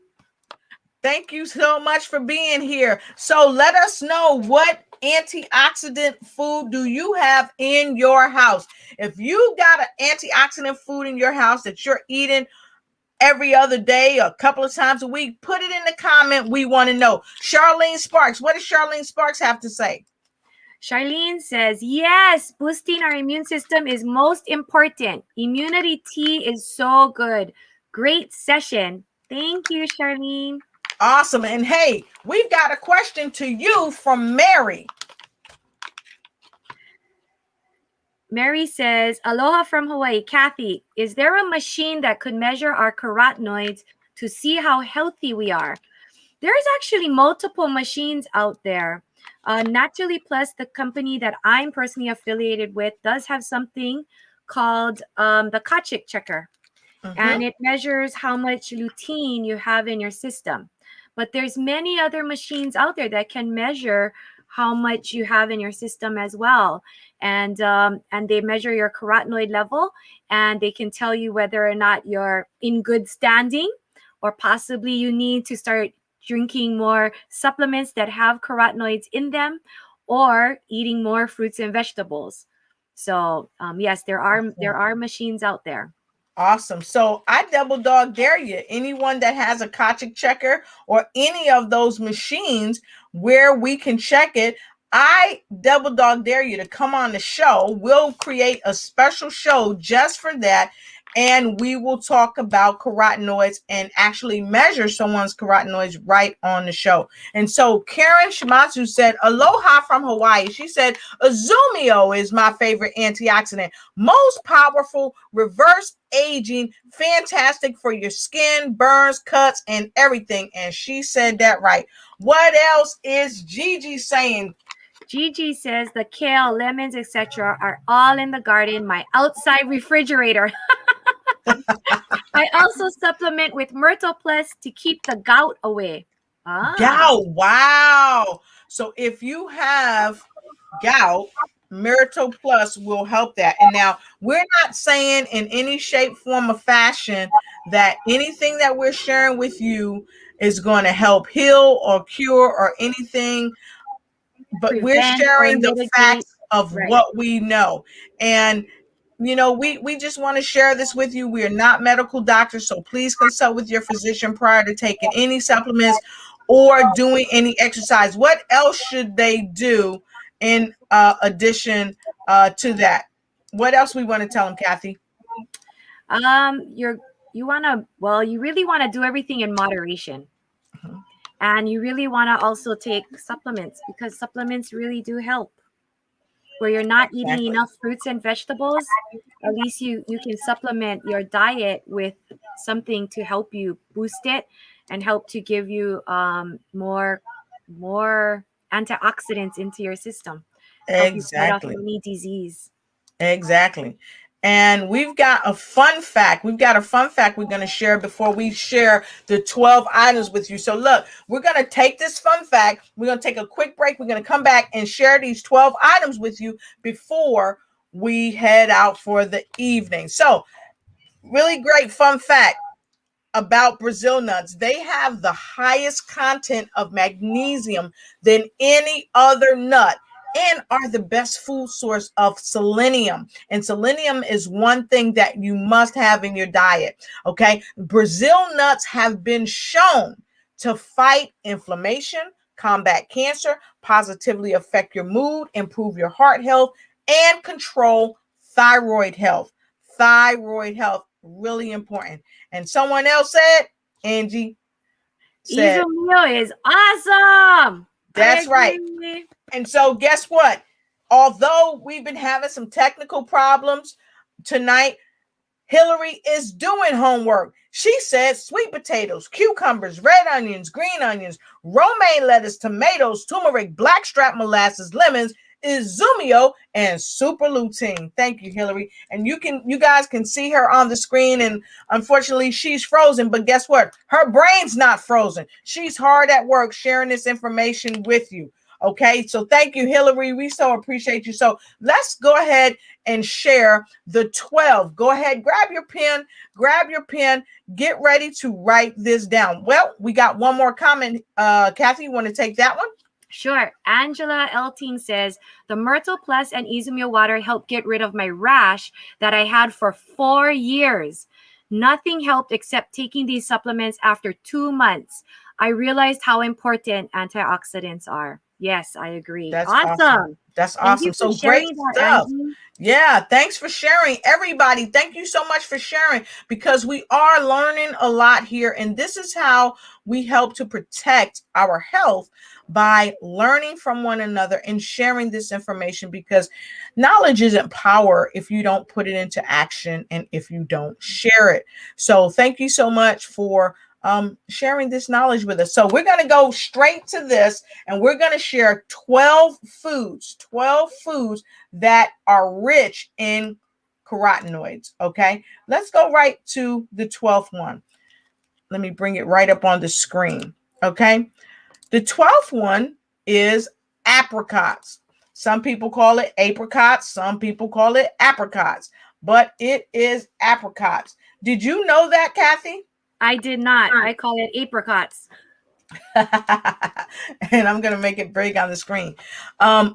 Thank you so much for being here. So let us know, what antioxidant food do you have in your house? If you got an antioxidant food in your house that you're eating every other day, a couple of times a week, put it in the comment. We want to know. Charlene Sparks, what does Charlene Sparks have to say? Charlene says, yes, boosting our immune system is most important. Immunity tea is so good. Great session. Thank you, Charlene. Awesome. And hey, we've got a question to you from Mary. Mary says, aloha from Hawaii. Kathy, is there a machine that could measure our carotenoids to see how healthy we are? There's actually multiple machines out there. Naturally Plus, the company that I'm personally affiliated with, does have something called the Kachik checker. And it measures how much lutein you have in your system. But there's many other machines out there that can measure how much you have in your system as well. And they measure your carotenoid level, and they can tell you whether or not you're in good standing, or possibly you need to start drinking more supplements that have carotenoids in them, or eating more fruits and vegetables. So yes, there are machines out there. Awesome. So I double dog dare you, anyone that has a Kachik checker or any of those machines where we can check it, I double dog dare you to come on the show. We'll create a special show just for that. And we will talk about carotenoids and actually measure someone's carotenoids right on the show. And so Karen Shimatsu said, aloha from Hawaii. She said, Azumio is my favorite antioxidant. Most powerful, reverse aging, fantastic for your skin, burns, cuts, and everything. And she said that right. What else is Gigi saying? Gigi says the kale, lemons, etc. are all in the garden, my outside refrigerator. I also supplement with Myrtle Plus to keep the gout away. Gout, wow. So if you have gout, Myrtle Plus will help that. And now, we're not saying in any shape, form, or fashion that anything that we're sharing with you is going to help heal or cure or anything, but we're sharing the facts of what we know. And we just want to share this with you. We are not medical doctors, so please consult with your physician prior to taking any supplements or doing any exercise. What else should they do in addition to that? What else we want to tell them, Kathy? You really want to do everything in moderation. And you really want to also take supplements, because supplements really do help. Where you're not eating enough fruits and vegetables, at least you can supplement your diet with something to help you boost it and help to give you more antioxidants into your system. Help you fight off any disease. Exactly. And we've got a fun fact. We're going to share before we share the 12 items with you. So look, we're going to take this fun fact. We're going to take a quick break. We're going to come back and share these 12 items with you before we head out for the evening. So really great fun fact about Brazil nuts. They have the highest content of magnesium than any other nut, and are the best food source of selenium. And selenium is one thing that you must have in your diet. Okay. Brazil nuts have been shown to fight inflammation, combat cancer, positively affect your mood, improve your heart health, and control thyroid health. Thyroid health, really important. And someone else said, Angie said, Izumio is awesome. That's right. And so guess what? Although we've been having some technical problems tonight, Hillary is doing homework. She said sweet potatoes, cucumbers, red onions, green onions, romaine lettuce, tomatoes, turmeric, blackstrap molasses, lemons, Izumio, and super lutein. Thank you, Hillary. And you guys can see her on the screen, and unfortunately she's frozen, but guess what? Her brain's not frozen. She's hard at work sharing this information with you. Okay, so thank you, Hillary. We so appreciate you. So let's go ahead and share the 12. Go ahead, grab your pen, get ready to write this down. Well, we got one more comment. Kathy, you want to take that one? Sure. Angela Elting says, the Myrtle Plus and Izumio water helped get rid of my rash that I had for 4 years. Nothing helped except taking these supplements after 2 months. I realized how important antioxidants are. Yes, I agree. That's awesome. That's awesome. So great stuff. Yeah, thanks for sharing, everybody. Thank you so much for sharing, because we are learning a lot here, and this is how we help to protect our health, by learning from one another and sharing this information, because knowledge isn't power if you don't put it into action and if you don't share it. So thank you so much for sharing this knowledge with us. So we're going to go straight to this, and we're going to share 12 foods that are rich in carotenoids. Okay, let's go right to the 12th one. Let me bring it right up on the screen. Okay, the 12th one is apricots. Some people call it apricots, some people call it apricots, but it is apricots. Did you know that, Kathy? I did not. I call it apricots. And I'm going to make it big on the screen.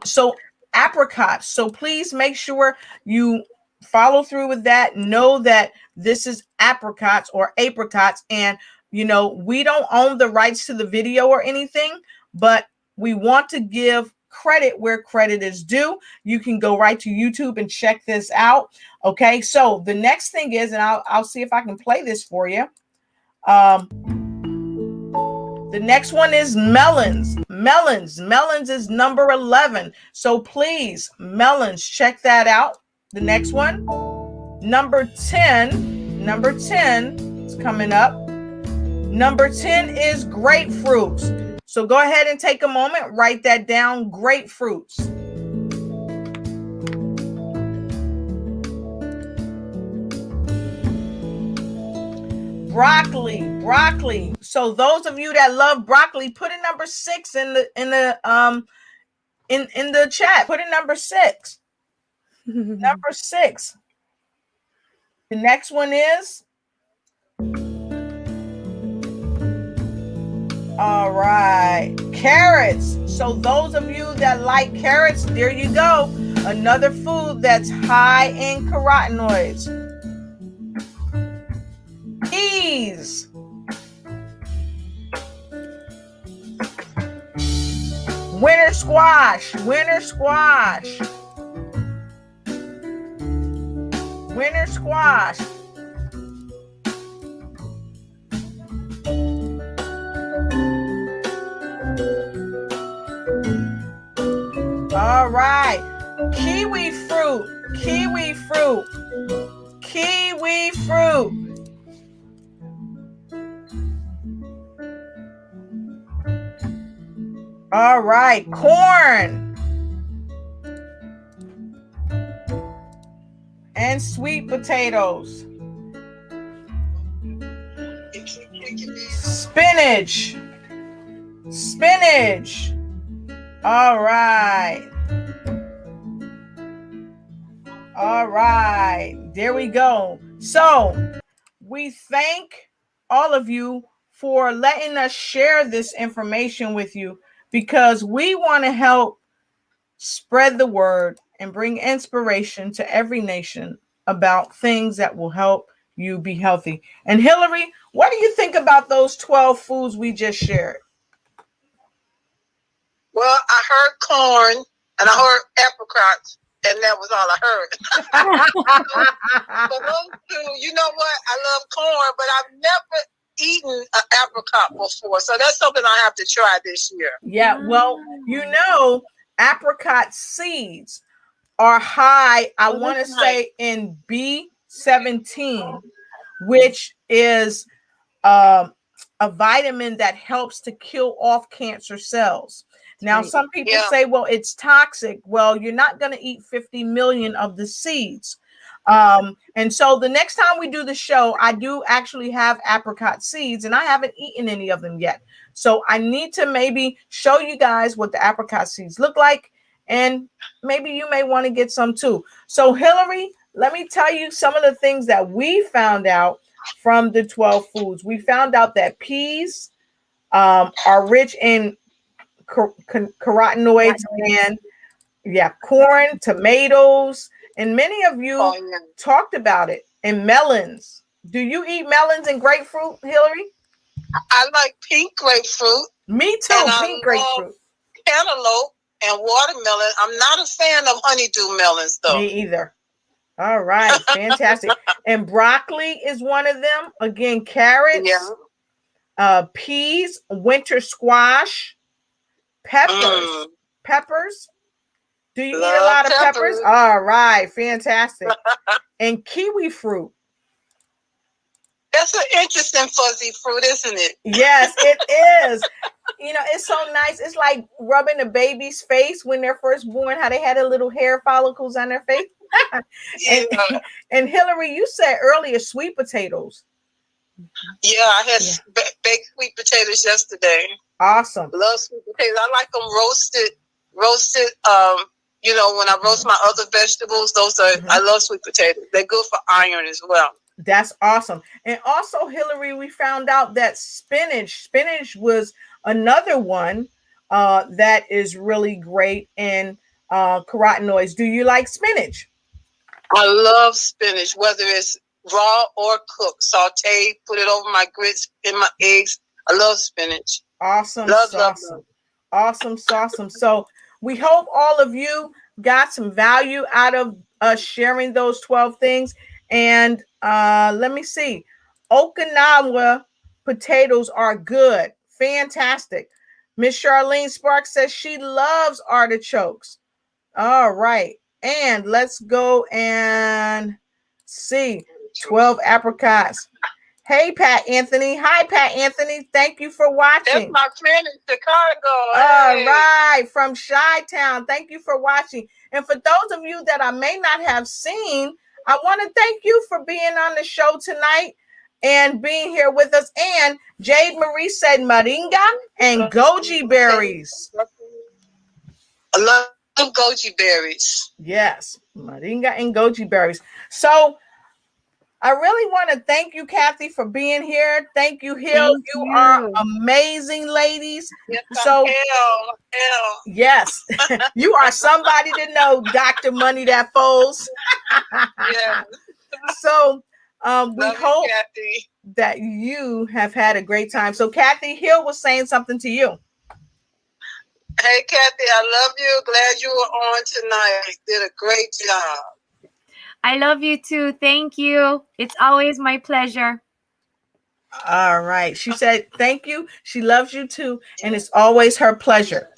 So apricots. So please make sure you follow through with that. Know that this is apricots or apricots. And, we don't own the rights to the video or anything, but we want to give credit where credit is due. You can go right to YouTube and check this out. Okay. So the next thing is, and I'll see if I can play this for you. The next one is melons. Melons is number 11. So please, melons, check that out. The next one, number 10 is coming up. Number 10 is grapefruits. So go ahead and take a moment, write that down, grapefruits. Broccoli. So those of you that love broccoli, put in number 6 in the chat. Put in number 6. Number 6. The next one is, all right, carrots. So those of you that like carrots, there you go. Another food that's high in carotenoids. Peas. Winter squash. Winter squash. Winter squash. All right. Kiwi fruit. Kiwi fruit. Kiwi fruit. All right. Corn. And sweet potatoes. Spinach. Spinach. All right. All right. There we go. So we thank all of you for letting us share this information with you, because we want to help spread the word and bring inspiration to every nation about things that will help you be healthy. And Hillary, what do you think about those 12 foods we just shared? Well, I heard corn and I heard apricots, and that was all I heard. But those two, you know what? I love corn, but I've never eaten an apricot before. So that's something I have to try this year. Yeah, well, you know, apricot seeds are high, I want to say, in B17, which is a vitamin that helps to kill off cancer cells. Now, some people say, well, it's toxic. Well, you're not going to eat 50 million of the seeds. And so the next time we do the show, I do actually have apricot seeds, and I haven't eaten any of them yet. So I need to maybe show you guys what the apricot seeds look like, and maybe you may want to get some too. So Hillary, let me tell you some of the things that we found out from the 12 foods. We found out that peas are rich in carotenoids, and corn, tomatoes, and many of you talked about it. And melons. Do you eat melons and grapefruit, Hillary? I like pink grapefruit. Me too, pink grapefruit. Cantaloupe and watermelon. I'm not a fan of honeydew melons, though. Me either. All right, fantastic. And broccoli is one of them. Again, carrots, peas, winter squash, peppers. Peppers. Do you eat a lot of peppers? All right, fantastic. And kiwi fruit. That's an interesting fuzzy fruit, isn't it? Yes, it is. You know, it's so nice. It's like rubbing a baby's face when they're first born, how they had a little hair follicles on their face. And Hillary, you said earlier sweet potatoes. Yeah, I had baked sweet potatoes yesterday. Awesome. Love sweet potatoes. I like them roasted. You know, when I roast my other vegetables, those are I love sweet potatoes. They're good for iron as well. That's awesome. And also, Hillary, we found out that spinach was another one that is really great in carotenoids. Do you like spinach? I love spinach, whether it's raw or cooked, sauteed, put it over my grits, in my eggs. I love spinach. Awesome. Love. Awesome. So we hope all of you got some value out of us sharing those 12 things. And let me see. Okinawa potatoes are good. Fantastic. Miss Charlene Sparks says she loves artichokes. All right. And let's go and see. 12 apricots. Hey, Pat Anthony. Hi, Pat Anthony. Thank you for watching. That's my friend in Chicago. All right. From Chi-Town. Thank you for watching. And for those of you that I may not have seen, I want to thank you for being on the show tonight and being here with us. And Jade Marie said moringa and goji berries. I love goji berries. Yes, moringa and goji berries. So I really want to thank you, Kathy, for being here. Thank you, Hill. Thank You you. are amazing, ladies. Yes, So, L. yes, you are somebody to know, Dr. Money That Folds. Yeah. So, we Love you, hope Kathy. that you have had a great time. So, Kathy, Hill was saying something to you. Hey, Kathy, I love you. Glad you were on tonight. You did a great job. I love you too. Thank you. It's always my pleasure. All right. She said, thank you. She loves you too. And it's always her pleasure.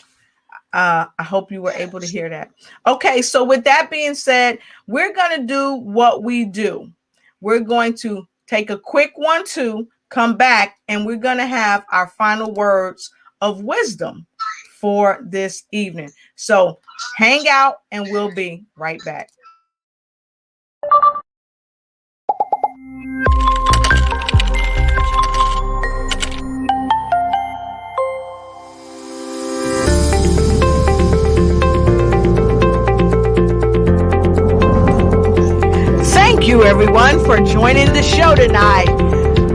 I hope you were able to hear that. Okay. So with that being said, we're going to do what we do. We're going to take a quick 1-2, come back, and we're going to have our final words of wisdom for this evening. So hang out and we'll be right back. Thank you, everyone, for joining the show tonight.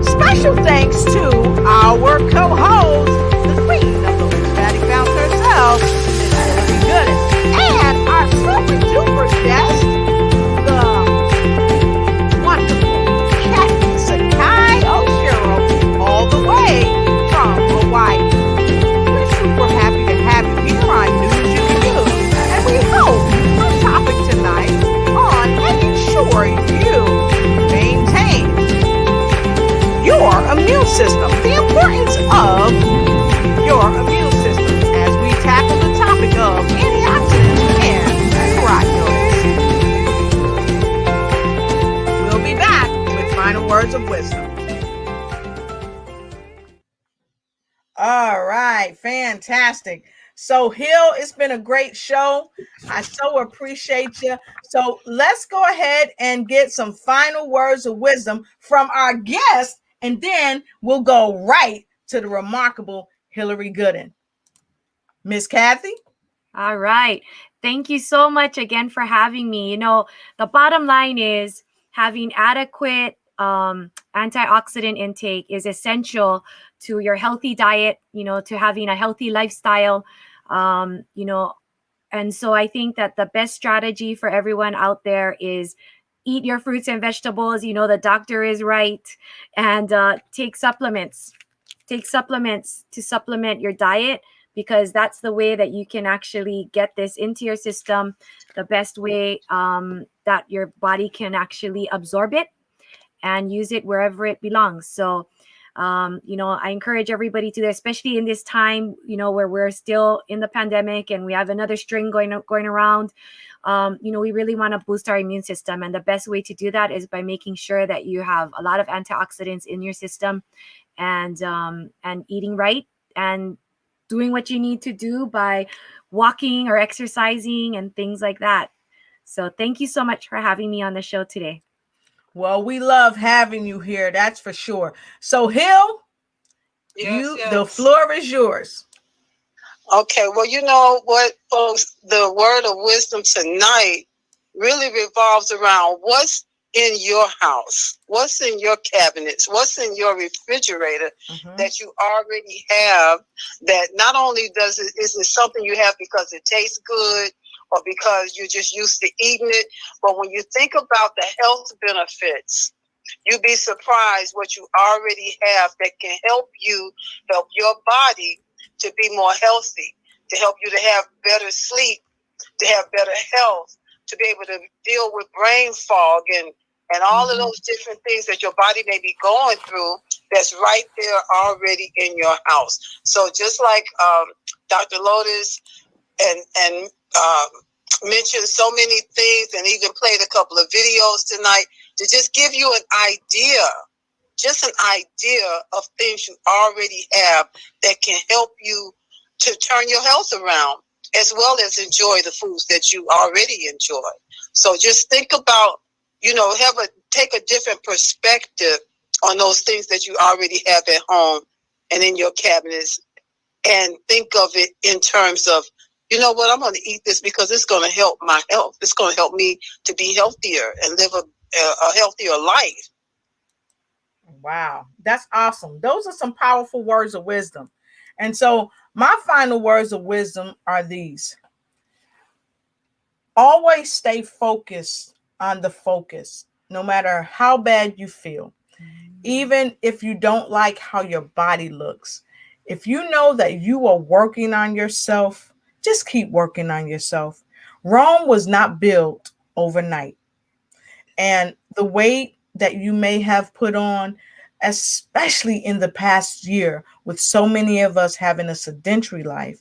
Special thanks to our co-host, the queen of the lymphatic bounce herself, Miss Hillary Gooden, and our super duper guest, the wonderful Kathy Sakai Oshiro, all the way from Hawaii. We're super happy to have you here on News You Can Use, and we hope our topic tonight on making sure you maintain your immune system, the importance of your immune system, as we tackle the topic of antioxidants and carotenoids. We'll be back with final words of wisdom. All right, fantastic. So, Hill, it's been a great show. I so appreciate you. So, let's go ahead and get some final words of wisdom from our guest, and then we'll go right to the remarkable Hillary Gooden. Miss Kathy? All right. Thank you so much again for having me. You know, the bottom line is having adequate antioxidant intake is essential to your healthy diet, you know, to having a healthy lifestyle, you know. And so I think that the best strategy for everyone out there is eat your fruits and vegetables. You know, the doctor is right. And take supplements. Take supplements to supplement your diet, because that's the way that you can actually get this into your system, the best way that your body can actually absorb it and use it wherever it belongs. So, you know, I encourage everybody to, especially in this time, you know, where we're still in the pandemic and we have another string going around. You know, we really want to boost our immune system. And the best way to do that is by making sure that you have a lot of antioxidants in your system, and eating right and doing what you need to do by walking or exercising and things like that. So thank you so much for having me on the show today. Well, we love having you here, that's for sure. So, Hill, the floor is yours. Okay, well, you know what, folks, the word of wisdom tonight really revolves around what's in your house, what's in your cabinets, what's in your refrigerator that you already have, that not only is it something you have because it tastes good or because you're just used to eating it, but when you think about the health benefits, you'd be surprised what you already have that can help your body to be more healthy, to help you to have better sleep, to have better health, to be able to deal with brain fog and all of those different things that your body may be going through, that's right there already in your house. So just like Dr. Lotus and mentioned so many things and even played a couple of videos tonight to just give you an idea of things you already have that can help you to turn your health around, as well as enjoy the foods that you already enjoy. So just think about, you know, take a different perspective on those things that you already have at home and in your cabinets, and think of it in terms of, you know what, I'm going to eat this because it's going to help my health. It's going to help me to be healthier and live a healthier life. Wow, that's awesome. Those are some powerful words of wisdom. And so my final words of wisdom are these. Always stay focused on the focus, no matter how bad you feel. Even if you don't like how your body looks. If you know that you are working on yourself, just keep working on yourself. Rome was not built overnight. And the weight that you may have put on, especially in the past year, with so many of us having a sedentary life,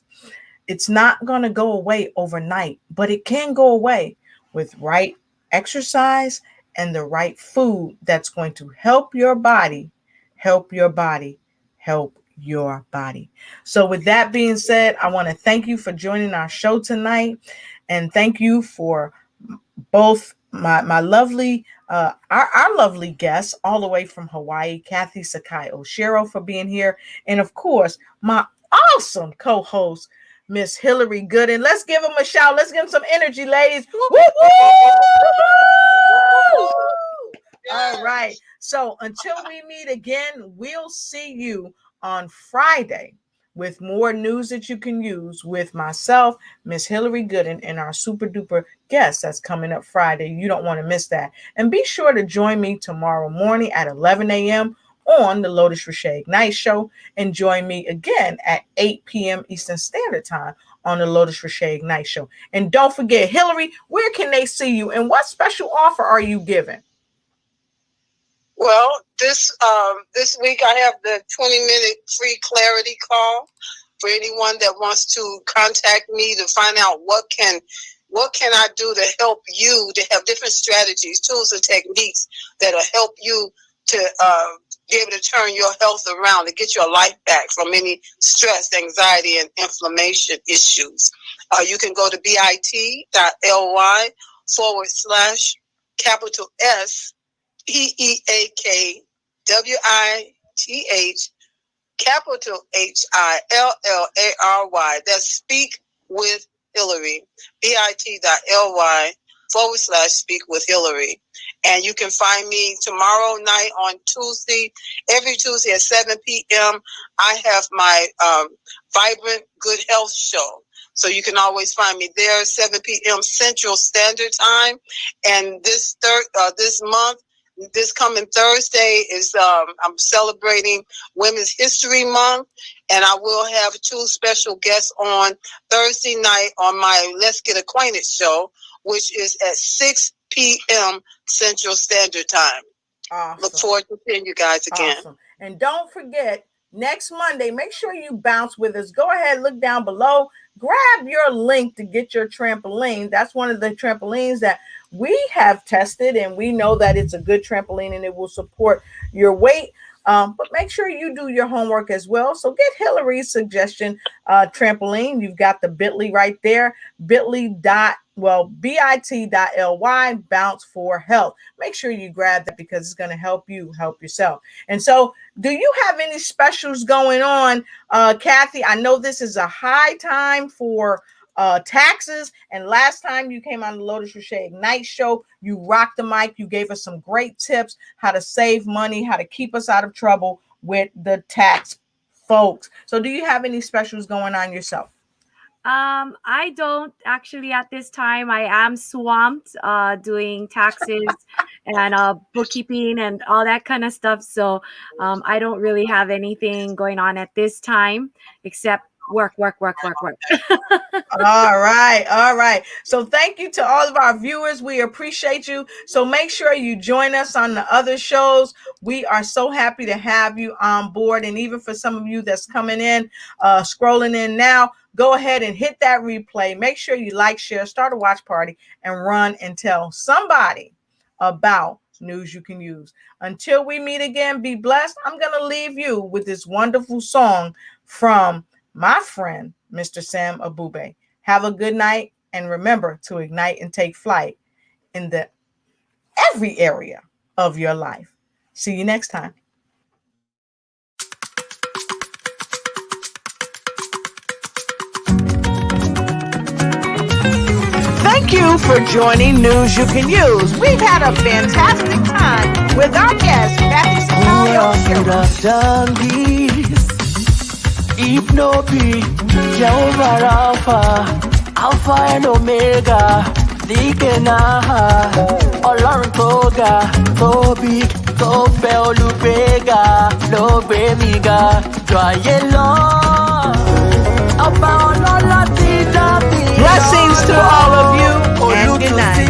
it's not going to go away overnight, but it can go away with right exercise and the right food that's going to help your body, help your body, help your body. So with that being said, I want to thank you for joining our show tonight, and thank you for both my lovely our lovely guests all the way from Hawaii, Kathy Sakai Oshiro, for being here, and of course my awesome co-host Miss Hillary Gooden. Let's give them a shout. Let's give them some energy, ladies. Woo-hoo! All right. So until we meet again, we'll see you on Friday with more news that you can use with myself, Miss Hillary Gooden, and our super duper guest that's coming up Friday. You don't want to miss that. And be sure to join me tomorrow morning at 11 a.m. on the Lotus Richey Ignite Show, and join me again at 8 p.m. Eastern Standard Time on the Lotus Richey Ignite Show. And don't forget, Hillary, where can they see you, and what special offer are you giving? Well, this week I have the 20-minute free clarity call for anyone that wants to contact me to find out what can I do to help you to have different strategies, tools, and techniques that'll help you to be able to turn your health around and get your life back from any stress, anxiety, and inflammation issues. You can go to bit.ly/S PEAKWITH HILLARY. That's Speak with Hillary. bit.ly/Speak with Hillary. And you can find me tomorrow night on Tuesday, every Tuesday at 7 p.m. I have my Vibrant Good Health Show. So you can always find me there, 7 p.m. Central Standard Time. And this month, this coming Thursday is I'm celebrating Women's History Month, and I will have 2 special guests on Thursday night on my Let's Get Acquainted show, which is at 6 p.m. Central Standard Time. Awesome. Look forward to seeing you guys again. Awesome. And don't forget, next Monday, make sure you bounce with us. Go ahead, look down below, grab your link to get your trampoline. That's one of the trampolines that we have tested, and we know that it's a good trampoline and it will support your weight. But make sure you do your homework as well. So get Hillary's suggestion trampoline. You've got the bit.ly right there, bit.ly bounce for health. Make sure you grab that because it's going to help you help yourself. And so, do you have any specials going on, Kathy? I know this is a high time for taxes, and last time you came on the Lotus Richey Ignite Show, you rocked the mic. You gave us some great tips how to save money, how to keep us out of trouble with the tax folks. So do you have any specials going on yourself? I don't actually at this time. I am swamped doing taxes and bookkeeping and all that kind of stuff. So I don't really have anything going on at this time except work. All right. So thank you to all of our viewers. We appreciate you. So make sure you join us on the other shows. We are so happy to have you on board. And even for some of you that's coming in, scrolling in now, go ahead and hit that replay. Make sure you like, share, start a watch party, and run and tell somebody about news you can use. Until we meet again, be blessed. I'm going to leave you with this wonderful song from my friend, Mr. Sam Abube. Have a good night, and remember to ignite and take flight in every area of your life. See you next time. Thank you for joining News You Can Use. We've had a fantastic time with our guest, Kathy Sakayo. If no be Jehovah Alpha and Omega, Dikena, Ọlọ́run tó ga, tó big, tó fẹ́ olùgbéga, ló gbé mi ga, jọ ayé lọ. Ọba ọlọ́lá ti dá mi lọ.